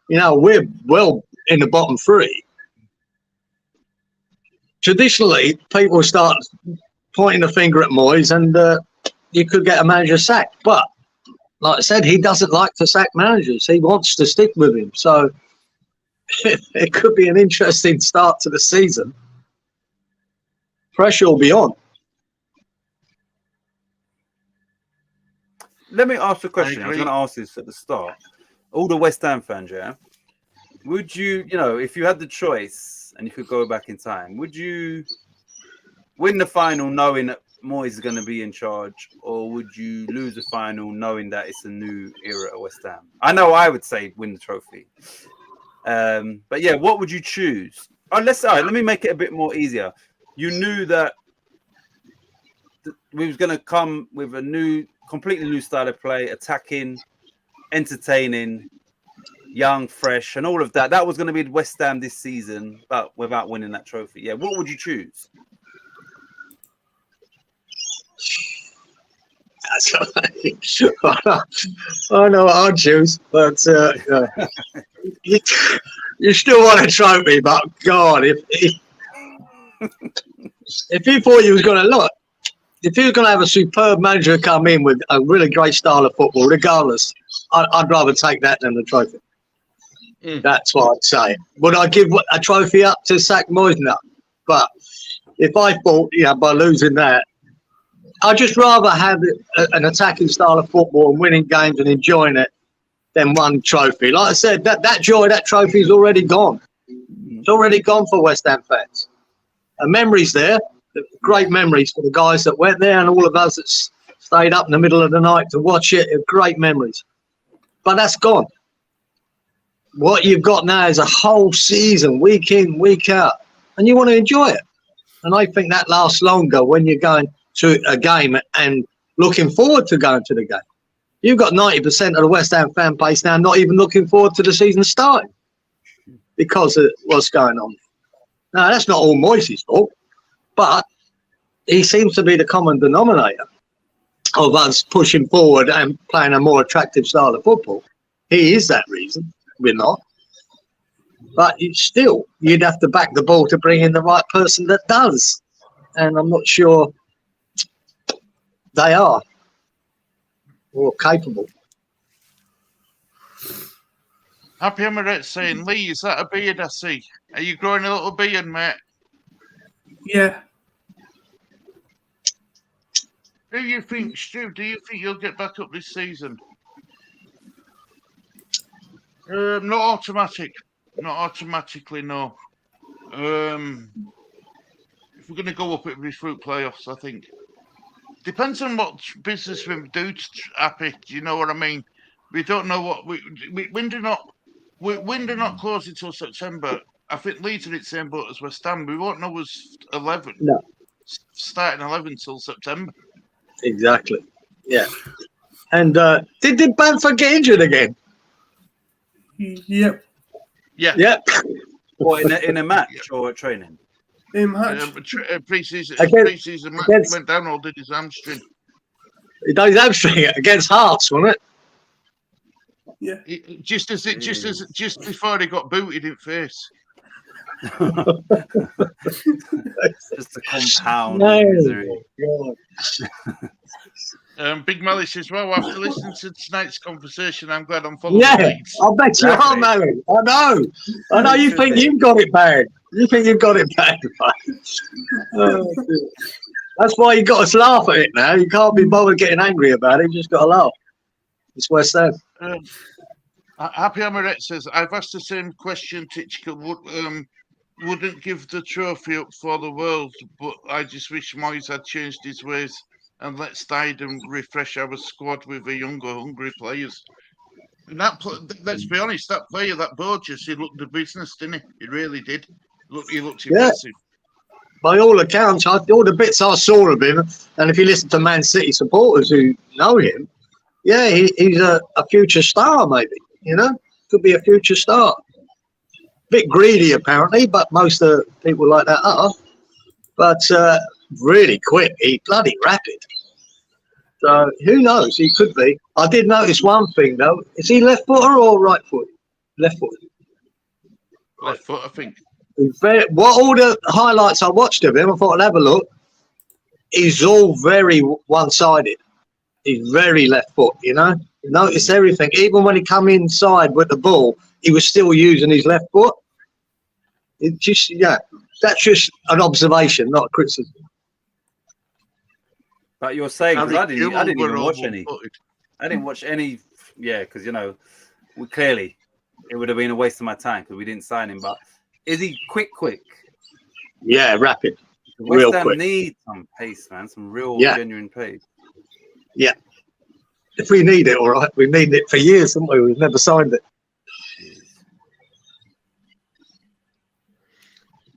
we're well in the bottom 3, traditionally people start pointing the finger at Moyes, and you could get a manager sacked. But like I said, he doesn't like to sack managers. He wants to stick with him. So it could be an interesting start to the season. Pressure will be on. Let me ask a question. I was going to ask this at the start. All the West Ham fans, yeah? Would you, if you had the choice and you could go back in time, would you win the final knowing that Moyes is going to be in charge, or would you lose the final knowing that it's a new era at West Ham? I know I would say win the trophy. But yeah, what would you choose? Let me make it a bit more easier. You knew that we was going to come with a completely new style of play, attacking, entertaining, young, fresh, and all of that. That was going to be West Ham this season, but without winning that trophy. Yeah, what would you choose? I know what I'd choose, but you still want a trophy. But God, if you thought you was going to look, if you was going to have a superb manager come in with a really great style of football, regardless, I'd rather take that than the trophy. That's what I'd say. Would I give a trophy up to sack Moyes? No. But if I thought, by losing that, I'd just rather have an attacking style of football and winning games and enjoying it than one trophy. Like I said, that joy, that trophy is already gone. It's already gone for West Ham fans. And memories there, great memories for the guys that went there and all of us that stayed up in the middle of the night to watch it. Great memories. But that's gone. What you've got now is a whole season, week in, week out, and you want to enjoy it. And I think that lasts longer when you're going to a game and looking forward to going to the game. You've got 90% of the West Ham fan base now not even looking forward to the season starting because of what's going on. Now, that's not all Moyes' fault, but he seems to be the common denominator of us pushing forward and playing a more attractive style of football. He is that reason. We're not. But you'd have to back the ball to bring in the right person that does. And I'm not sure they are or capable. Happy Emirates saying, Lee, is that a beard I see? Are you growing a little beard, mate? Yeah. Do you think, Stu, you'll get back up this season? Not automatic. Not automatically, no. If we're going to go up, it'll be through playoffs, I think. Depends on what business we do, Happy. Do you know what I mean? We don't know what... Window not closing until September. I think Leeds are in the same boat as West Ham. We won't know us 11. No. Starting 11 until September. Exactly. Yeah. And did Bamford get injured again? Yep. Yeah. Yep. Or in a match or a training? In match. Pre-season match, he against- went down or did his hamstring. He done his hamstring against Hearts, wasn't it? Yeah. Just before he got booted in face. Just a compound No. misery. God. Big Mally says, well, after listening to tonight's conversation, I'm glad I'm following Yeah, Leeds. I bet you are, Exactly. Mary. I know. I know You you should think be. you've got it bad. You think you've got it bad, mate. Oh, dear. That's why you got us laugh at it now. You can't be bothered getting angry about it. You just got to laugh. It's West Ham. Happy Amaret says, I've asked the same question, Titchka. Wouldn't give the trophy up for the world, but I just wish Moyes had changed his ways and let Steidham refresh our squad with a younger, hungry players. And let's be honest, that player, that Borges, he looked the business, didn't he? He really did. He looked Yeah. impressive. By all accounts, all the bits I saw of him, and if you listen to Man City supporters who know him, yeah, he's a future star, maybe. You know, could be a future star. Bit greedy, apparently, but most of the people like that are. But really quick, he bloody rapid. So who knows? He could be. I did notice one thing though. Is he left footer or right foot? Left foot. Left foot, I think. What all the highlights I watched of him, I thought I'd have a look. He's all very one-sided. He's very left foot, you know. Notice everything. Even when he come inside with the ball, he was still using his left foot. It just, yeah, that's just an observation, not a criticism. But you're saying, because I didn't even watch any. Footed. I didn't watch any. Yeah, because, you know, clearly it would have been a waste of my time because we didn't sign him. But is he quick? Yeah, rapid. West Real Ham quick. need some pace, man. Some real, genuine pace. Yeah. If we need it, all right. We've needed it for years, haven't we? We've never signed it.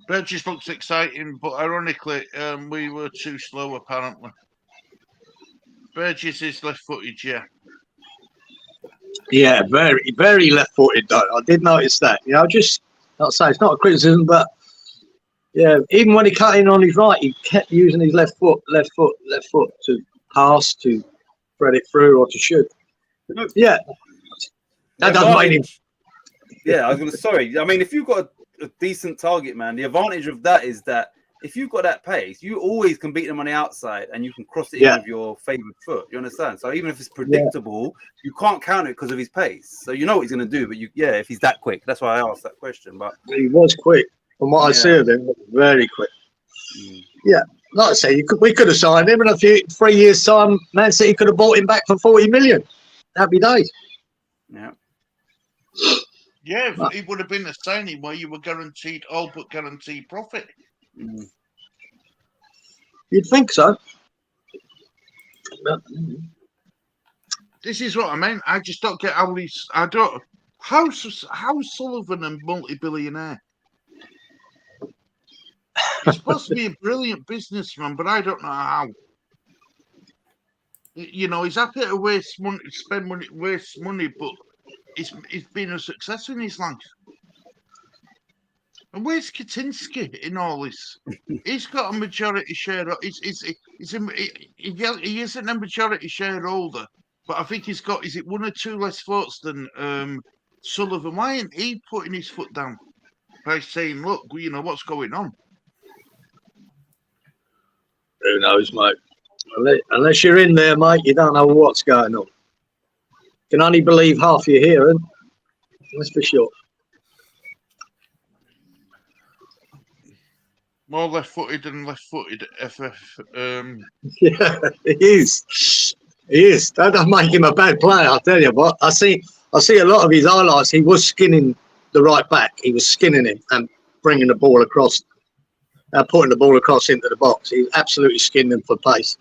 Burgess looks exciting, but ironically, we were too slow, apparently. Burgess is left-footed, yeah. Yeah, very, very left-footed, though. I did notice that. You know, just, not say it's not a criticism, but yeah, even when he cut in on his right, he kept using his left foot to pass, to thread it through, or to shoot. Yeah, that doesn't make him. Yeah, I was going to. Sorry, I mean, if you've got a decent target, man, the advantage of that is that if you've got that pace, you always can beat them on the outside, and you can cross it in with your favoured foot. You understand? So even if it's predictable, you can't count it because of his pace. So you know what he's going to do, but if he's that quick, that's why I asked that question. But He was quick. From what I see of him, very quick. Yeah, like I say, we could have signed him in 3 years' time. Man City could have bought him back for 40 million. Happy days. Yeah. Yeah, it would have been a signing where you were guaranteed all but guaranteed profit. You'd think so. This is what I mean. I just don't get how he's. How Sullivan a multi-billionaire? He's supposed to be a brilliant businessman, but I don't know how. You know, he's happy to waste money, waste money, but it's been a success in his life. And where's Kaczynski in all this? He's got a majority share. He isn't a majority shareholder, but I think he's got. Is it one or two less votes than Sullivan? Why ain't he putting his foot down by saying, "Look, you know what's going on"? Who knows, mate? Unless you're in there, mate, you don't know what's going on. You can only believe half you're hearing. That's for sure. More left-footed than left-footed FF. Yeah, he is. He is. That doesn't make him a bad player, I'll tell you what. I see a lot of his highlights. He was skinning the right back. He was skinning him and bringing the ball across, putting the ball across into the box. He absolutely skinned him for pace.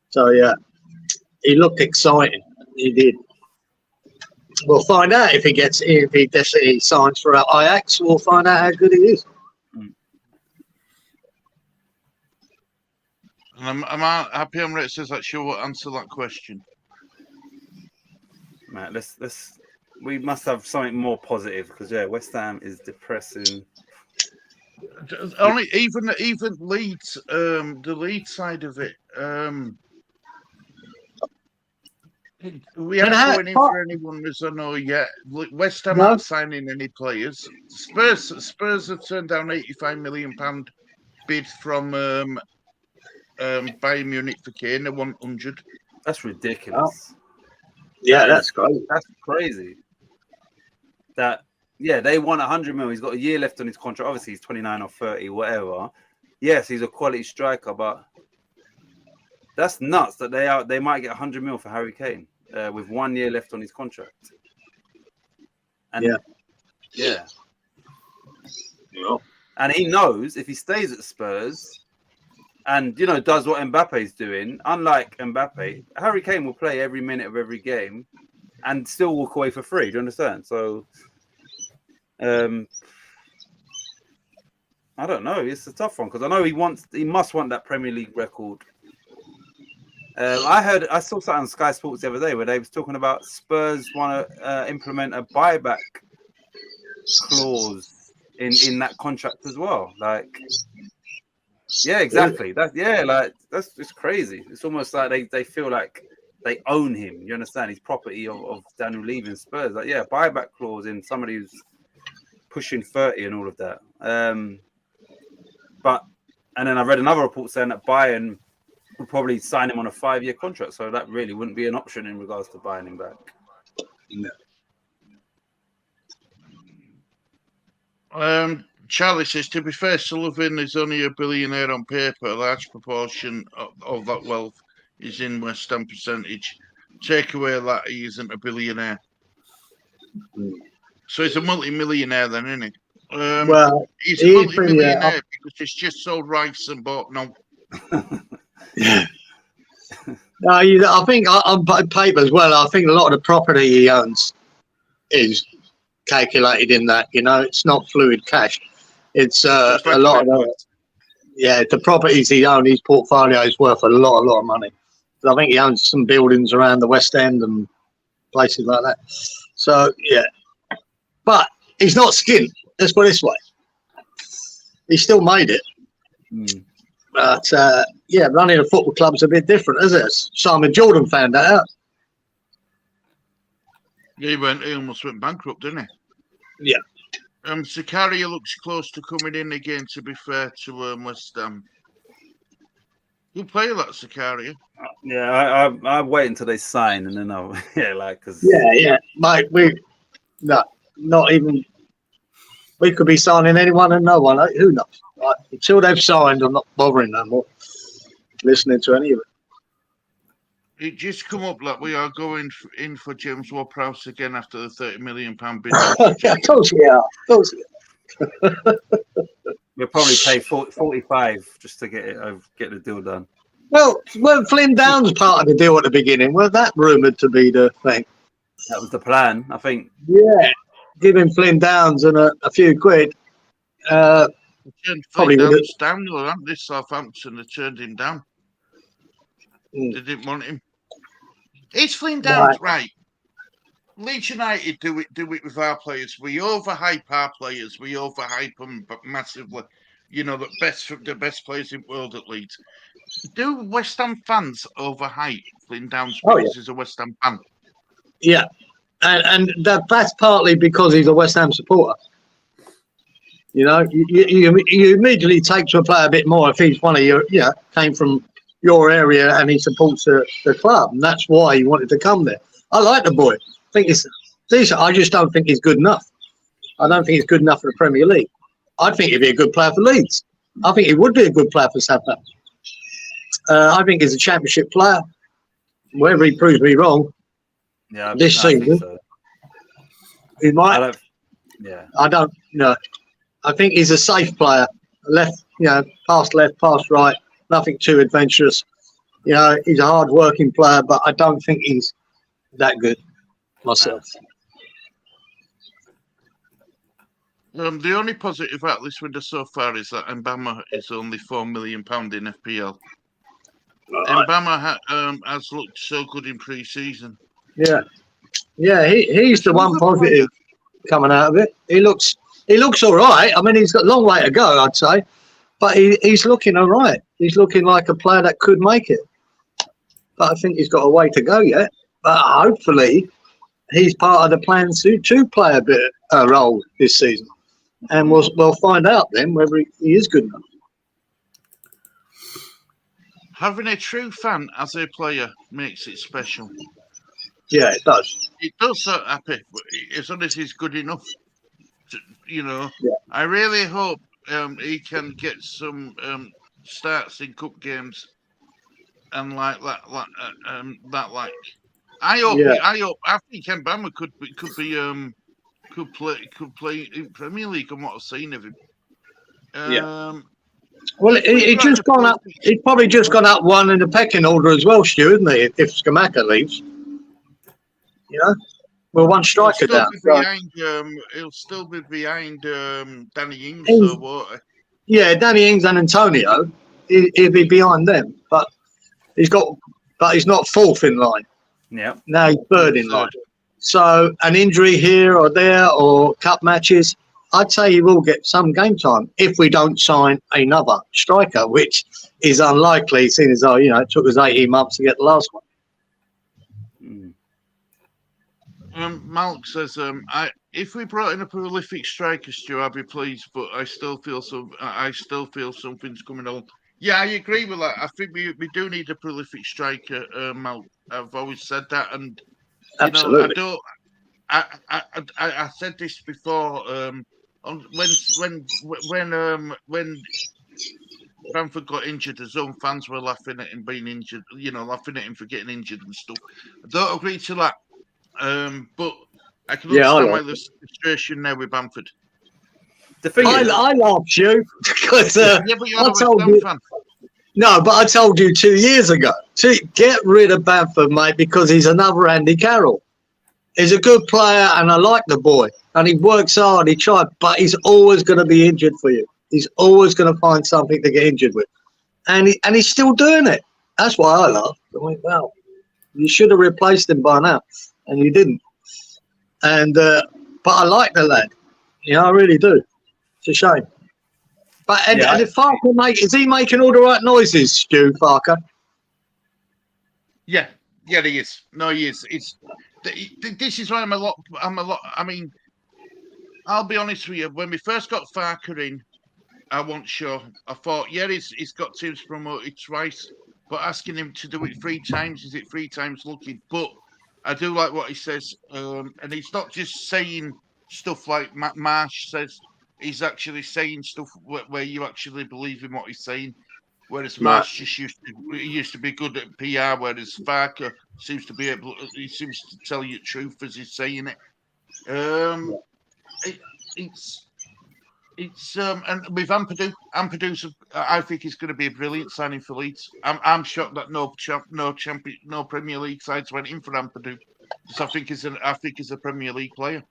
So, yeah, he looked exciting. He did. We'll find out if he definitely signs for Ajax. We'll find out how good he is. And I'm happy Emirates says that she'll answer that question. Matt, let's we must have something more positive because West Ham is depressing. Only even Leeds, the Leeds side of it. We aren't going in for any wonders, I know yet. West Ham aren't signing any players. Spurs have turned down £85 million bid from Bayern Munich for Kane. They want 100. That's ridiculous. Yeah, that's crazy. That's crazy. They want 100 million. He's got a year left on his contract. Obviously, he's 29 or 30, whatever. Yes, he's a quality striker, but that's nuts that they might get 100 million for Harry Kane with 1 year left on his contract. And yeah. And he knows if he stays at Spurs and does what Mbappe's doing, unlike Mbappe, Harry Kane will play every minute of every game and still walk away for free. Do you understand? So I don't know. It's a tough one because I know he must want that Premier League record. I saw something on Sky Sports the other day where they was talking about Spurs want to implement a buyback clause in that contract as well. Like, yeah, exactly. That's just crazy. It's almost like they feel like they own him. You understand? He's property of Daniel leaving Spurs. Like, yeah, buyback clause in somebody who's pushing 30 and all of that. And then I read another report saying that Bayern would probably sign him on a 5-year contract, so that really wouldn't be an option in regards to buying him back. No. Charlie says, to be fair, Sullivan is only a billionaire on paper. A large proportion of that wealth is in West Ham percentage. Take away that, he isn't a billionaire. So he's a multi-millionaire then, isn't he? Well, he's a multi-millionaire because he's just sold rice and bought no. Yeah. No, I think on paper as well, I think a lot of the property he owns is calculated in that, it's not fluid cash. It's a lot of the properties he owns, his portfolio is worth a lot of money. I think he owns some buildings around the West End and places like that. So, yeah. But he's not skint. Let's put it this way. He still made it. But, running a football club's a bit different, isn't it? Simon Jordan found that out. Yeah, he almost went bankrupt, didn't he? Yeah. Zakaria looks close to coming in again, to be fair to West Ham. You'll play that, Zakaria. Yeah, I wait until they sign and then I'll, because... Yeah, mate, not even... We could be signing anyone and no one. Who knows? Right? Until they've signed, I'm not bothering no more listening to any of it. It just come up like we are going in for James Ward-Prowse again after the £30 million bid. Yeah, of course we are. We'll probably pay 45 just to get the deal done. Well, weren't Flynn Downs part of the deal at the beginning? Weren't that rumoured to be the thing? That was the plan, I think. Yeah, giving Flynn Downs and a few quid. Probably Downs down, this Southampton, they turned him down. They didn't want him. It's Flynn Downs, right? Leeds United do it with our players. We overhype our players. We overhype them massively. The best players in the world at Leeds. Do West Ham fans overhype Flynn Downs because he's a West Ham fan? Yeah, and that's partly because he's a West Ham supporter. You immediately take to a player a bit more if he's one of your, came from your area and he supports the club, and that's why he wanted to come there. I like the boy. I think it's decent. I just don't think he's good enough. I don't think he's good enough for the Premier League. I think he'd be a good player for Leeds. I think he would be a good player for Southampton. I think he's a championship player. Whether he proves me wrong, this season, so. He might. I don't know. I think he's a safe player. Left, pass left, pass right. Nothing too adventurous. He's a hard-working player, but I don't think he's that good myself. The only positive out this window so far is that Mbama is only £4 million in FPL. Mbama has looked so good in pre-season. Yeah. Yeah, he's the one positive coming out of it. He looks all right. I mean, he's got a long way to go, I'd say, but he's looking all right. He's looking like a player that could make it. But I think he's got a way to go yet. But hopefully, he's part of the plan to play a bit role this season, and we'll find out then whether he is good enough. Having a true fan as a player makes it special. Yeah, it does. It does so happy, as long as he's good enough. Yeah. I really hope he can get some starts in cup games and like that. I hope. Yeah. I think Mbama could play in Premier League on what I've seen of him. Well, he just gone up. He's probably just gone up one in the pecking order as well, Stu, isn't he? If Skamaka leaves, we're one striker down. He'll still be behind Danny Ings. Yeah, Danny Ings and Antonio. He'll be behind them, but he's not fourth in line. Yeah. Now he's third in line. So an injury here or there or cup matches, I'd say he will get some game time if we don't sign another striker, which is unlikely, seeing as though it took us 18 months to get the last one. Malk says, if we brought in a prolific striker, Stu, I'd be pleased, but I still feel something's coming on. Yeah, I agree with that. I think we do need a prolific striker, Malk. I've always said that, and absolutely. I said this before. When Bamford got injured, his own fans were laughing at him being injured. Laughing at him for getting injured and stuff. I don't agree to that. But I can understand why there's frustration now with Bamford. The thing I laughed you because but you're a West Ham fan. No, but I told you 2 years ago to get rid of Bamford, mate, because he's another Andy Carroll. He's a good player, and I like the boy, and he works hard. He tried, but he's always going to be injured for you. He's always going to find something to get injured with, and he's still doing it. That's why I laughed. I went, "Wow, you should have replaced him by now." And you didn't. And but I like the lad. I really do. It's a shame. But and if Farker is he making all the right noises, Stu Farker? Yeah, he is. No, he is. This is why I'm a lot. I mean, I'll be honest with you. When we first got Farker in, I wasn't sure. I thought, he's got teams promoted twice, but asking him to do it 3 times, is it 3 times lucky? But I do like what he says, and he's not just saying stuff like Matt Marsh says. He's actually saying stuff where you actually believe in what he's saying. Whereas Marsh just used to be good at PR, whereas Farker seems to be able. He seems to tell you the truth as he's saying it. And with Ampadu, I think he's going to be a brilliant signing for Leeds. I'm shocked that no Premier League sides went in for Ampadu. So I think he's a Premier League player.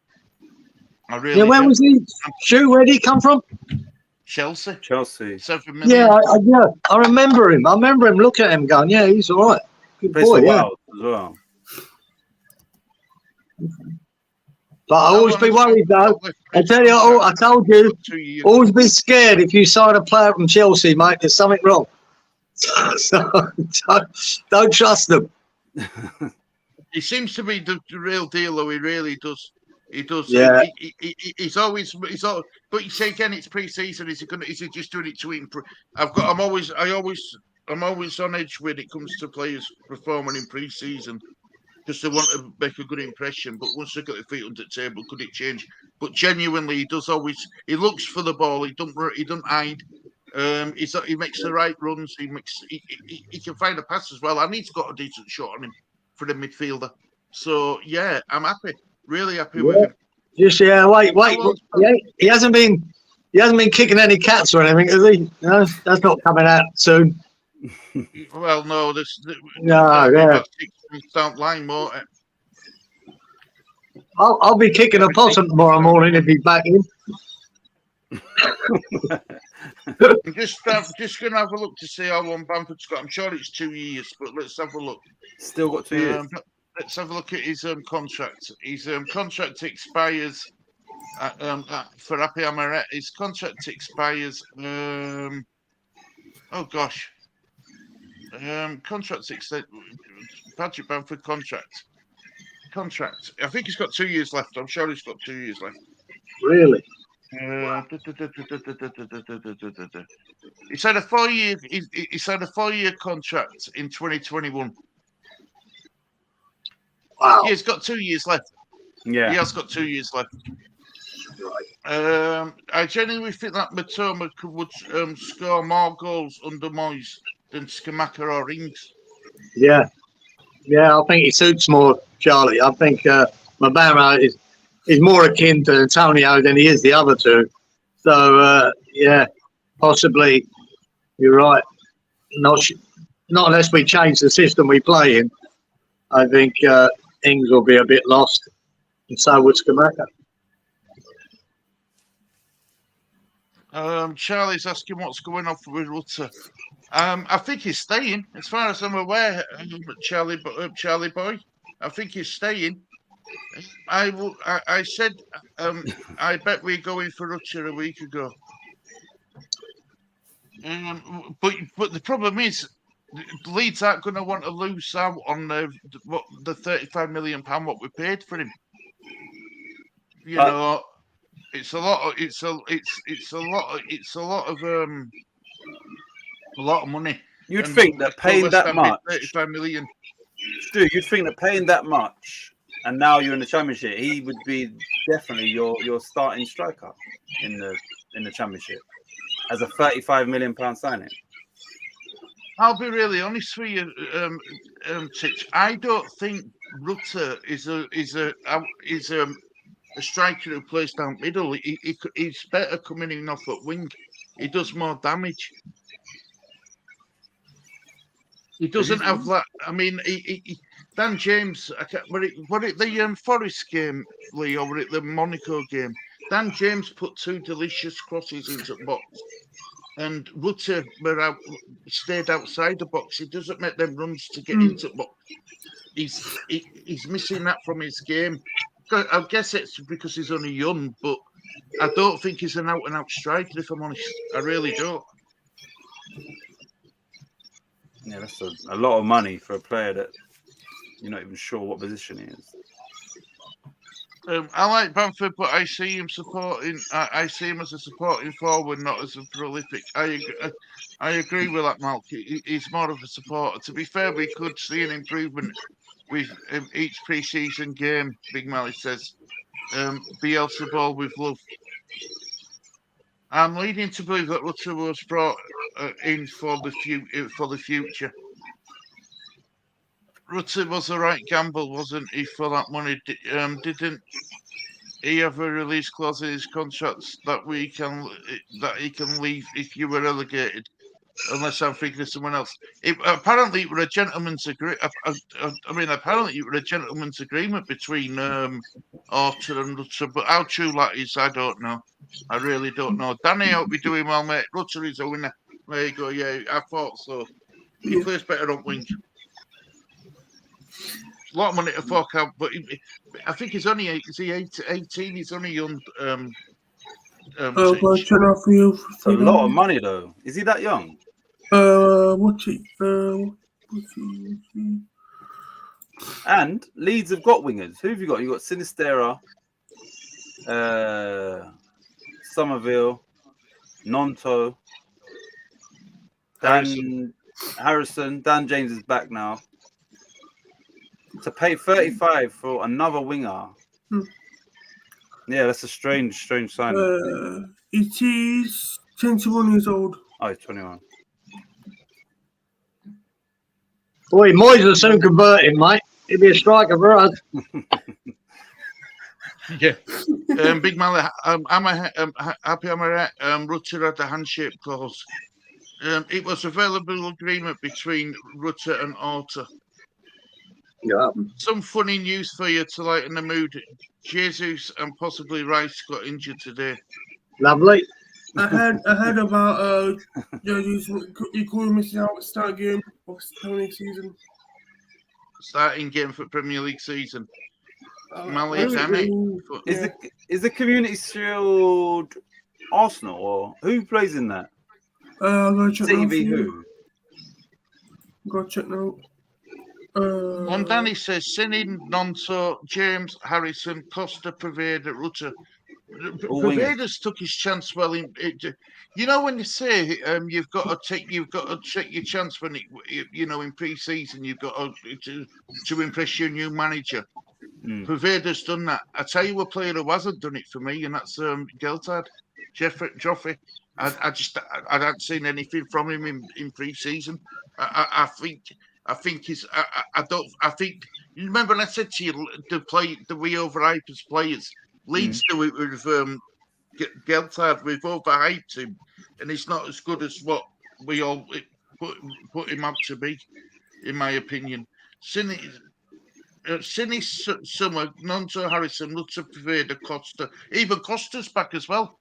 I really. Yeah, where was he? Stu, where did he come from? Chelsea. 7 million. Yeah, I remember him. I remember him looking at him going, "Yeah, he's all right. Good boy, yeah." As well. But I always be worried though. I tell you, I told you, always be scared if you sign a player from Chelsea, mate. There's something wrong. So don't trust them. He seems to be the real deal, though. He really does. He does. Yeah. He's always. But you say again, it's pre-season. Is he just doing it to improve? I'm always on edge when it comes to players performing in pre-season, because they want to make a good impression. But once they got their feet under the table, could it change? But genuinely, he does always. He looks for the ball. He don't hide. He makes the right runs. He can find a pass as well, and he's got a decent shot on him for the midfielder. So yeah, I'm happy. Really happy with him. Just wait. He hasn't been kicking any cats or anything, has he? No, that's not coming out soon. Well, no, no. 6 months down the line, more. I'll be kicking a possum tomorrow morning if he's back in. I'm just going to have a look to see how long Bamford's got. I'm sure it's 2 years, but let's have a look. Still got 2 years. let's have a look at his contract. His contract expires for Happy Amaret. His contract expires. Oh gosh. Contract extent. Patrick Bamford contract. I think he's got 2 years left. I'm sure he's got 2 years left. Really? He signed a 4-year. He signed a 4-year contract in 2021. Wow. Yeah, he's got 2 years left. Yeah. He has got 2 years left. Right. I genuinely think that Matoma would score more goals under Moyes than Skamaka or Ings. Yeah. Yeah, I think he suits more Charlie. I think Mabama is more akin to Antonio than he is the other two. So, yeah, possibly you're right. Not unless we change the system we play in. I think Ings will be a bit lost, and so would Skamaka. Charlie's asking what's going on with Rutter. I think he's staying, as far as I'm aware. Charlie boy, I think he's staying. I said I bet we're going for Rutter a week ago. But the problem is, Leeds aren't going to want to lose out on the £35 million what we paid for him. You know. It's a lot of money. You'd think that paying that much, 35 million. Stu, you'd think that paying that much, and now you're in the Championship, he would be definitely your starting striker in the Championship as a £35 million signing. I'll be really honest with you, Titch. I don't think Rutter is a striker who plays down middle. He's better coming in off at wing. He does more damage. He doesn't have that. I mean, Dan James. Were it the Forest game, Lee, or were it the Monaco game? Dan James put 2 delicious crosses into the box, and Rutter stayed outside the box. He doesn't make them runs to get into the box. He's missing that from his game. I guess it's because he's only young, but I don't think he's an out-and-out striker, if I'm honest. I really don't. Yeah, that's a lot of money for a player that you're not even sure what position he is. I like Bamford, but I see him supporting. I see him as a supporting forward, not as a prolific. I agree with that, Malk. He's more of a supporter. To be fair, we could see an improvement with each pre-season game. Big Mally says, Bielsa ball with love. I'm leading to believe that Rutter was brought in for the future. Rutter was the right gamble, wasn't he, for that money? Didn't he have a release clause in his contracts that he can leave if you were relegated? Unless I'm thinking of someone else. Apparently, it was a gentleman's agreement. Apparently, it was a gentleman's agreement between Orton and Rutter. But how true that is, I don't know. I really don't know. Danny, I hope you're doing well, mate. Rutter is a winner. There you go. Yeah, I thought so. He plays better on wing. A lot of money to fork out, but I think he's only 18. He's only young. What can I offer you? It's a lot of money, though. Is he that young? What's it? And Leeds have got wingers. Who have you got? You got Sinistera, Somerville, Nonto, Harrison. Dan James is back now. To pay 35 for another winger. Yeah, that's a strange signing. It is 21 years old. Oh, he's 21. Boy, Moyes will soon convert him, mate. He'll be a striker for us. Yeah. Big Mally, I'm happy Rutter had a handshake clause. It was a available agreement between Rutter and Orta. Yeah. Some funny news for you to lighten the mood. Jesus and possibly Rice got injured today. Lovely. I heard about he could be missing out at the start game of the season. starting game for Premier League season. Mali, I damn it. yeah. Is the Community Shield Arsenal or who plays in that? I'll go check now for TV you. who? Go check now. One Danny says Sinin, Nonto, James, Harrison, Costa, Preveda, Rutter. All wingers. Preveda's took his chance well. You know when you say you've got to take your chance when in pre-season you've got to impress your new manager. Preveda's done that. I tell you, a player who hasn't done it for me, and that's Geltard, Joffrey. I haven't seen anything from him in pre-season. I think he's. I don't. I think. You remember when I said to you the we overhype as players. Leeds do it with Geltard. We've overhyped him, and he's not as good as what we all put him out to be, in my opinion. Sinny Summer, Nonto, Harrison, Lutzer, Preveda, Costa. Even Costa's back as well.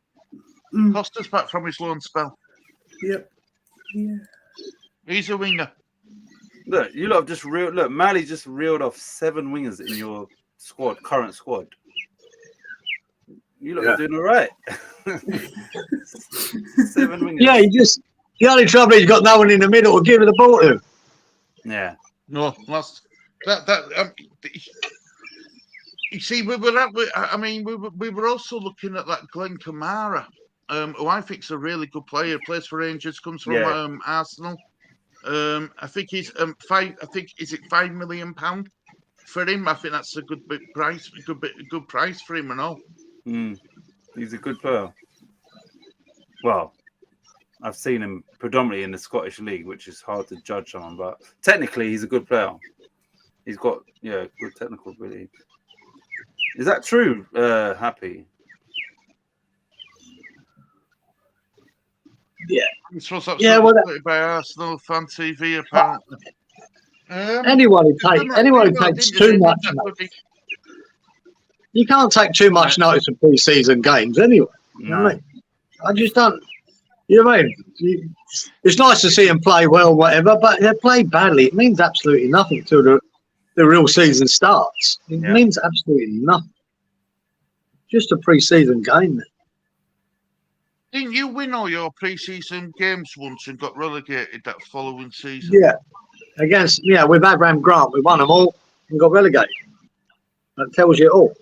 Costa's back from his loan spell. Yep. Yeah. He's a winger. Look, you lot have just reeled. Look, Mali just reeled off 7 wingers in your current squad. You lot are doing all right. 7 wingers. Yeah, the only trouble is he's got no one in the middle to give the ball to. Yeah. No, you see, we were also looking at that Glenn Kamara, who I think is a really good player. Plays for Rangers, comes from Arsenal. I think he's is it £5 million for him? I think that's a good price, good price for him and all. He's a good player. Well, I've seen him predominantly in the Scottish League, which is hard to judge someone, but technically he's a good player. He's got good technical ability. Is that true, Happy? Yeah. This was absolutely by Arsenal Fan TV, apparently. Anyone who takes too much notice. You can't take too much notice of pre-season games anyway. You know what I mean? I just don't. You know what I mean? It's nice to see them play well, whatever, but they play badly. It means absolutely nothing till the real season starts. It means absolutely nothing. Just a pre-season game, man. Didn't you win all your pre-season games once and got relegated that following season? Yeah. With Avram Grant, we won them all and got relegated. That tells you it all.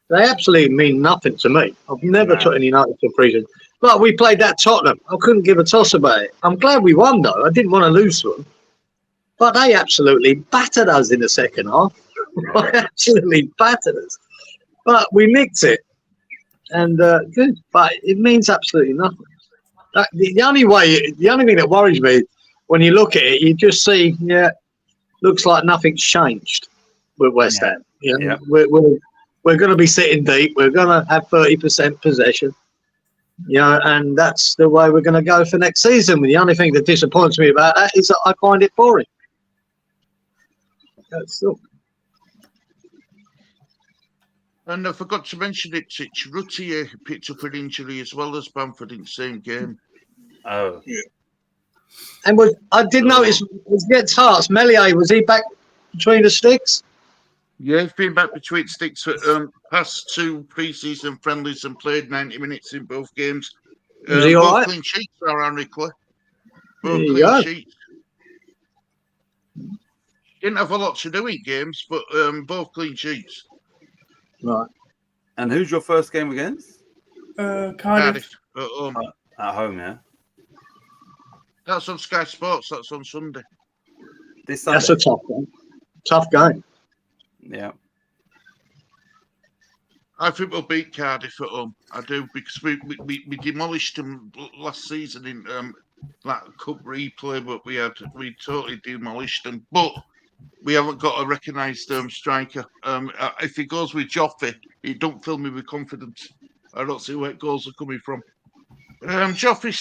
They absolutely mean nothing to me. I've never took any notice of pre-season. But we played that Tottenham. I couldn't give a toss about it. I'm glad we won, though. I didn't want to lose to them. But they absolutely battered us in the second half. Absolutely battered us. But we nicked it. And good. But it means absolutely nothing. The only thing that worries me, when you look at it, you just see, looks like nothing's changed with West Ham. We're going to be sitting deep. We're going to have 30% possession. And that's the way we're going to go for next season. The only thing that disappoints me about that is that I find it boring. That's all. And I forgot to mention it, Titch. Ruttier picked up an injury as well as Bamford in the same game. Oh. Yeah. And I did notice, against Hearts, Melier, was he back between the sticks? Yeah, he's been back between sticks for past 2 pre-season friendlies and played 90 minutes in both games. Is he all right? Clean sheets, ironically. Both clean sheets. Didn't have a lot to do in games, but both clean sheets. Right. And who's your first game against? Cardiff. At home, yeah. That's on Sky Sports. That's on Sunday. This Sunday. That's a tough game. Tough game. Yeah. I think we'll beat Cardiff at home. I do, because we demolished them last season in that cup replay, but we totally demolished them. But we haven't got a recognised striker. If he goes with Joffrey, it don't fill me with confidence. I don't see where goals are coming from. Joffrey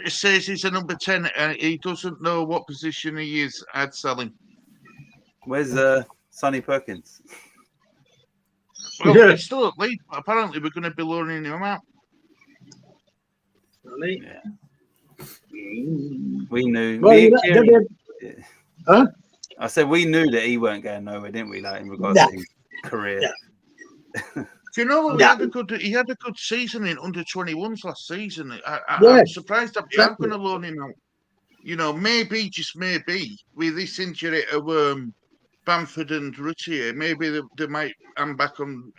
says he's a number 10 and he doesn't know what position he is. I'd sell him. Where's Sonny Perkins? Well, he's still at Leeds. Apparently, we're going to be loaning him out. Really? Yeah. We knew. Well, I said we knew that he weren't going nowhere, didn't we? Like in regards Yeah. to his career. Yeah. Do you know what? Yeah. He had a good season in under 21s last season. Yeah, I'm surprised that we are exactly. going to loan him out. You know, maybe, just maybe, with this injury of Bamford and Ruttier, maybe they might hand back on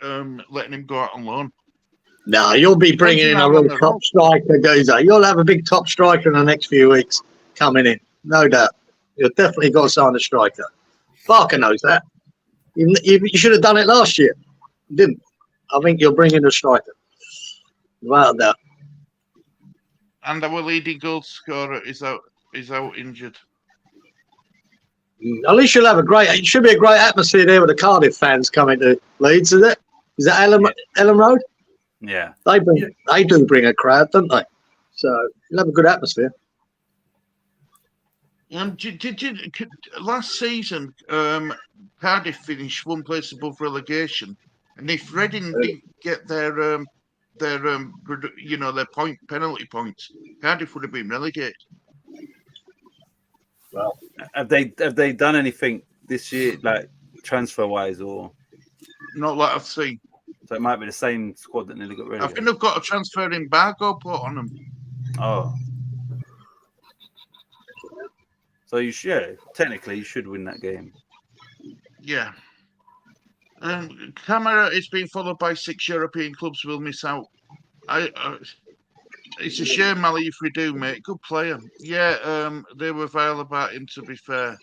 letting him go out on loan. No, you'll be bringing in a real top striker, Geezer. You'll have a big top striker in the next few weeks coming in, no doubt. You've definitely got to sign a striker. Barker knows that. You should have done it last year. You didn't. I think you'll bring in a striker. Without that. And our leading goal scorer is out injured. At least you'll have it should be a great atmosphere there with the Cardiff fans coming to Leeds, is it? Is that Ellen Road? Yeah. They do bring a crowd, don't they? So you'll have a good atmosphere. Last season, Cardiff finished one place above relegation, and if Reading didn't get their penalty points, Cardiff would have been relegated. Well, have they done anything this year, like transfer wise, or not like I've seen? So it might be the same squad that nearly got rid of I think they've got a transfer embargo put on them. Oh. So technically you should win that game. Yeah. Camara is being followed by 6 European clubs. Will miss out. It's a shame, Mally, if we do, mate. Good player. Yeah, they were vile about him, to be fair.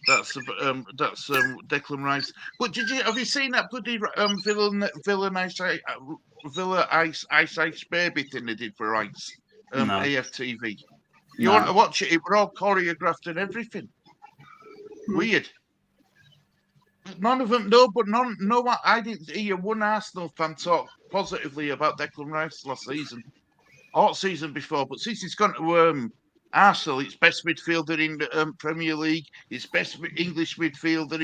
That's Declan Rice. But have you seen that bloody Villa Ice Baby thing they did for Rice? No. AFTV. You want to watch it? It were all choreographed and everything. Weird. None of them. No, I didn't hear one Arsenal fan talk positively about Declan Rice last season, or season before. But since he's gone to Arsenal, it's best midfielder in the Premier League. It's best English midfielder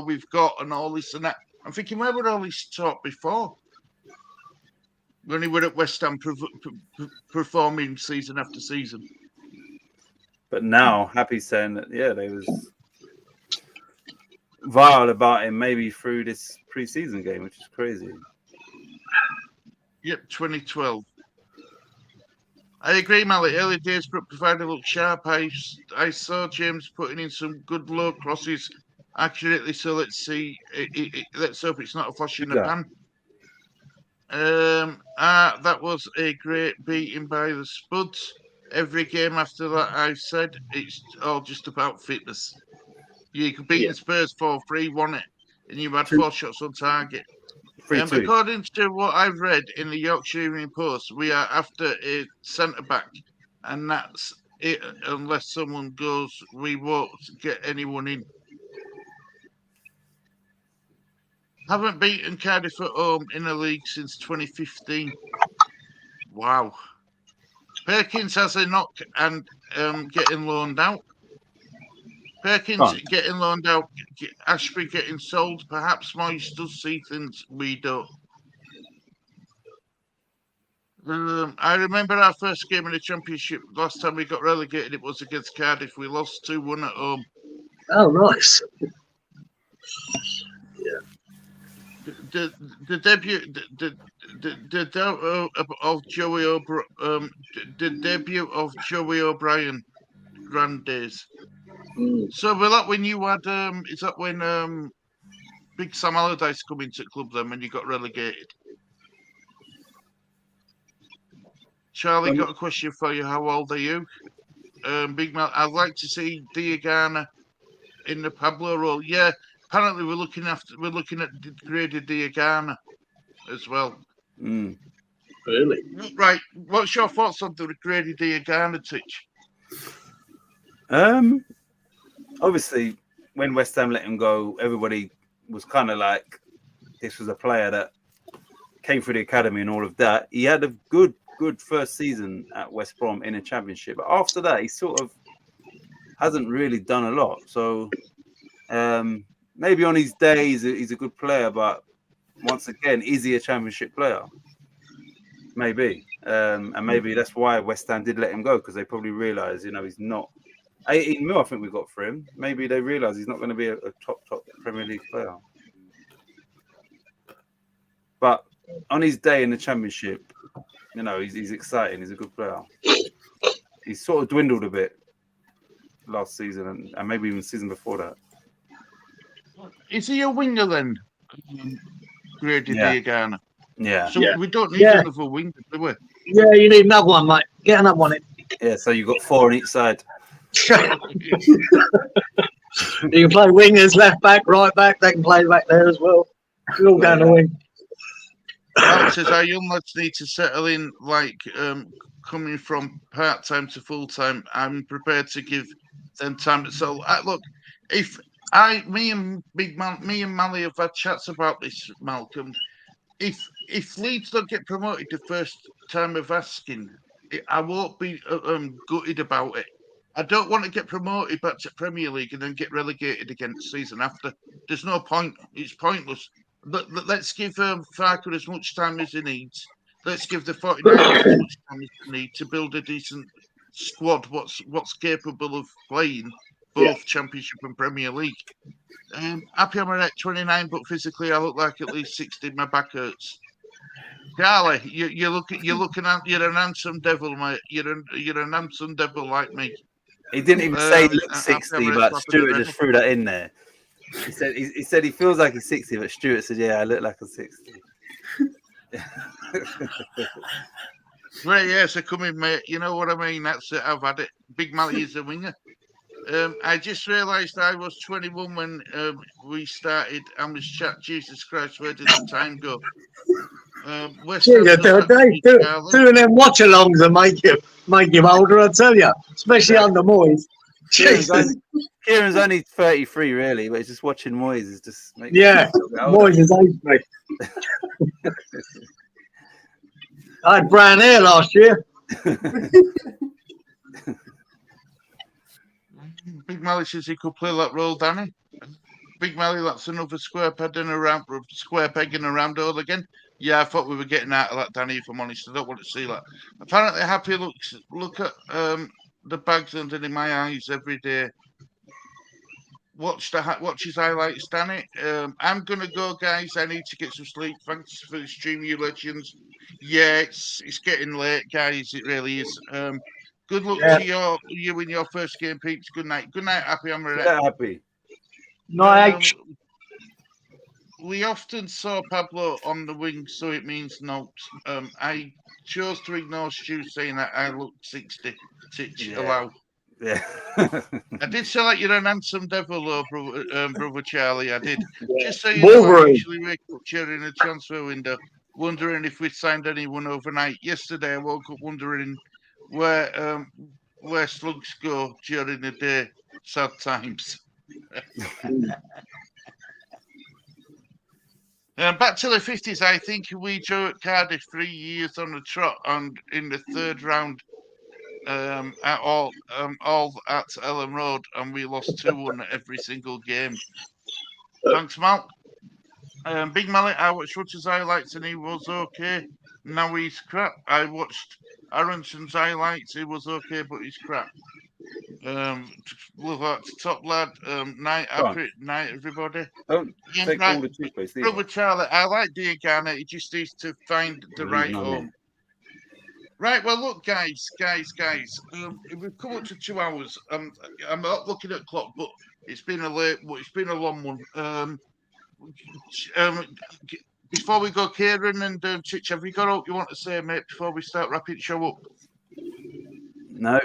we've got, and all this and that. I'm thinking, where were all this talk before? When he were at West Ham performing season after season. But now, Happy saying that, they was vile about him maybe through this pre-season game, which is crazy. Yep, 2012. I agree, Mally. Early days provided look sharp. I saw James putting in some good low crosses accurately. So let's see. Let's hope it's not a flash in the pan. That was a great beating by the Spuds. Every game after that, I've said it's all just about fitness. You could beat the Spurs 4-3, won it, and you had 4 shots on target. According to what I've read in the Yorkshire Evening Post, we are after a centre-back, and that's it. Unless someone goes, we won't get anyone in. Haven't beaten Cardiff at home in the league since 2015. Wow. Perkins has a knock and getting loaned out. Perkins getting loaned out. Ashby getting sold. Perhaps Moyes does see things we don't. I remember our first game in the Championship. Last time we got relegated, it was against Cardiff. We lost 2-1 at home. Oh, nice. The debut of Joey O'Brien, the debut of Joey O'Brien, grand days. So was that when you had? Is that when Big Sam Allardyce come into the club then when you got relegated? Charlie got a question for you. How old are you? Big Man, I'd like to see Diagana in the Pablo role. Yeah. Apparently, we're looking at graded Diagana as well. Really? Right. What's your thoughts on the graded Diagana, Titch? Obviously, when West Ham let him go, everybody was kind of like, this was a player that came through the academy and all of that. He had a good first season at West Brom in a Championship, but after that, he sort of hasn't really done a lot. So. Maybe on his day he's a good player, but once again, is he a Championship player? Maybe, and maybe that's why West Ham did let him go, because they probably realised, he's not 18 mil, I think we got for him. Maybe they realise he's not going to be a top Premier League player. But on his day in the Championship, you know, he's exciting. He's a good player. He's sort of dwindled a bit last season and maybe even season before that. Is he a winger then? Grady Diagana. Yeah. So we don't need another winger, do we? Yeah, you need another one, mate. Get another one in. Yeah, so you've got 4 on each side. You can play wingers, left back, right back. They can play back there as well. We're all going to wing. Mark says our young lads need to settle in, like coming from part-time to full-time. I'm prepared to give them time. So look, me and Mally have had chats about this, Malcolm. If Leeds don't get promoted the first time of asking, I won't be gutted about it. I don't want to get promoted back to Premier League and then get relegated again the season after. There's no point. It's pointless. Let's give Farker as much time as he needs. Let's give the 49ers as much time as they need to build a decent squad. What's capable of playing both Championship and Premier League. Happy I'm at 29, but physically I look like at least 60. My back hurts. Charlie, you're an handsome devil, mate. You're an handsome devil like me. He didn't even say he looked 60, but Stuart just threw that in there. He said he feels like he's 60, but Stuart said, "Yeah, I look like I'm 60." Right, yeah, so come in, mate. You know what I mean? That's it. I've had it. Big Mally is a winger. I just realised I was 21 when we started Amish chat. Jesus Christ, where did the time go? Doing them watch-alongs and make you older, I tell you, especially under Moyes. Kieran's only 33, really, but he's just watching Moyes. Is just Moyes is aged me. I had brown hair last year. Big Mally says he could play that role, Danny. Big Mally, that's another square peg in a round hole again. Yeah, I thought we were getting out of that, Danny, if I'm honest. I don't want to see that. Apparently, Happy look at the bags underneath my eyes every day. Watch his highlights, Danny. I'm going to go, guys. I need to get some sleep. Thanks for the stream, you legends. Yeah, it's getting late, guys. It really is. Good luck to you in your first game, Pete. Good night. Good night, Happy. I'm ready. Yeah, Happy. Night. We often saw Pablo on the wing, so it means note. I chose to ignore Stu saying that I look 60. Titch, allow. Yeah. I did say like you're an handsome devil, though, brother Charlie. I did. Just so you Wolverine. know, I usually wake up during the transfer window, wondering if we'd signed anyone overnight. Yesterday, I woke up wondering where slugs go during the day. Sad times. Back to the 50s, I think we drew at Cardiff 3 years on the trot and in the third round at all at Ellen Road, and we lost 2-1 every single game. Thanks, Mal. Big Mallet, I watched Rutter's highlights and he was okay. Now he's crap. I watched Aronson's highlights, he was okay, but he's crap. Love that top lad. Night, everybody. Don't take all the toothpaste. Brother Charlie, I like Diagana. He just needs to find the right home. Right, well, look, guys. We've come up to 2 hours. I'm not looking at the clock, but it's been a long one. Before we go, Kieran and Titch, have you got what you want to say, mate, before we start wrapping the show up? No.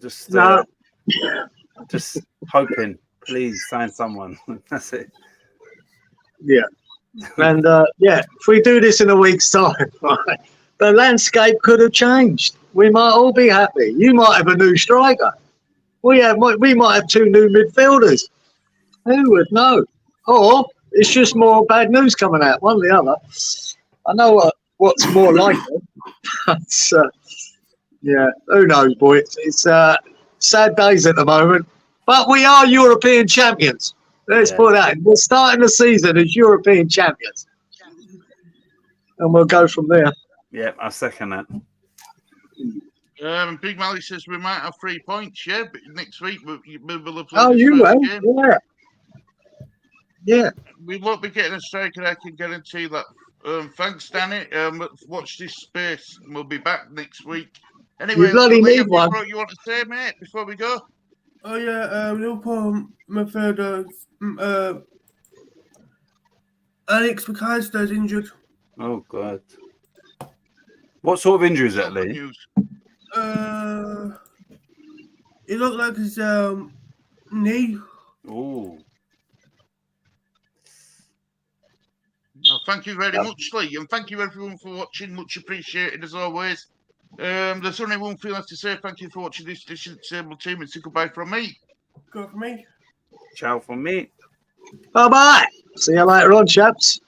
Just hoping. Please sign someone. That's it. Yeah. And if we do this in a week's time, right, the landscape could have changed. We might all be happy. You might have a new striker. We might have 2 new midfielders. Who would know? Or it's just more bad news coming out, one or the other. I know what's more likely. But, who knows, boy? It's sad days at the moment. But we are European champions. Let's put that in. We're starting the season as European champions. And we'll go from there. Yeah, I second that. Big Mally says we might have 3 points, yeah, but next week we'll have played Oh, this you first will? game. Yeah. Yeah. We won't be getting a striker, I can guarantee that. Thanks, Danny. Watch this space. We'll be back next week. Anyway, You bloody Lee, need have you one. got what you want to say, mate, before we go? Oh yeah, Liverpool midfielder Alex McAllister's injured. Oh God. What sort of injury is that, Not good Lee? news. It looked like his knee. Oh. No, thank you very much, Lee, and thank you everyone for watching. Much appreciated as always. There's only one thing left to say. Thank you for watching this edition of the Table Team, and say goodbye from me. Go for me. Ciao from me. Bye-bye. See you later on, chaps.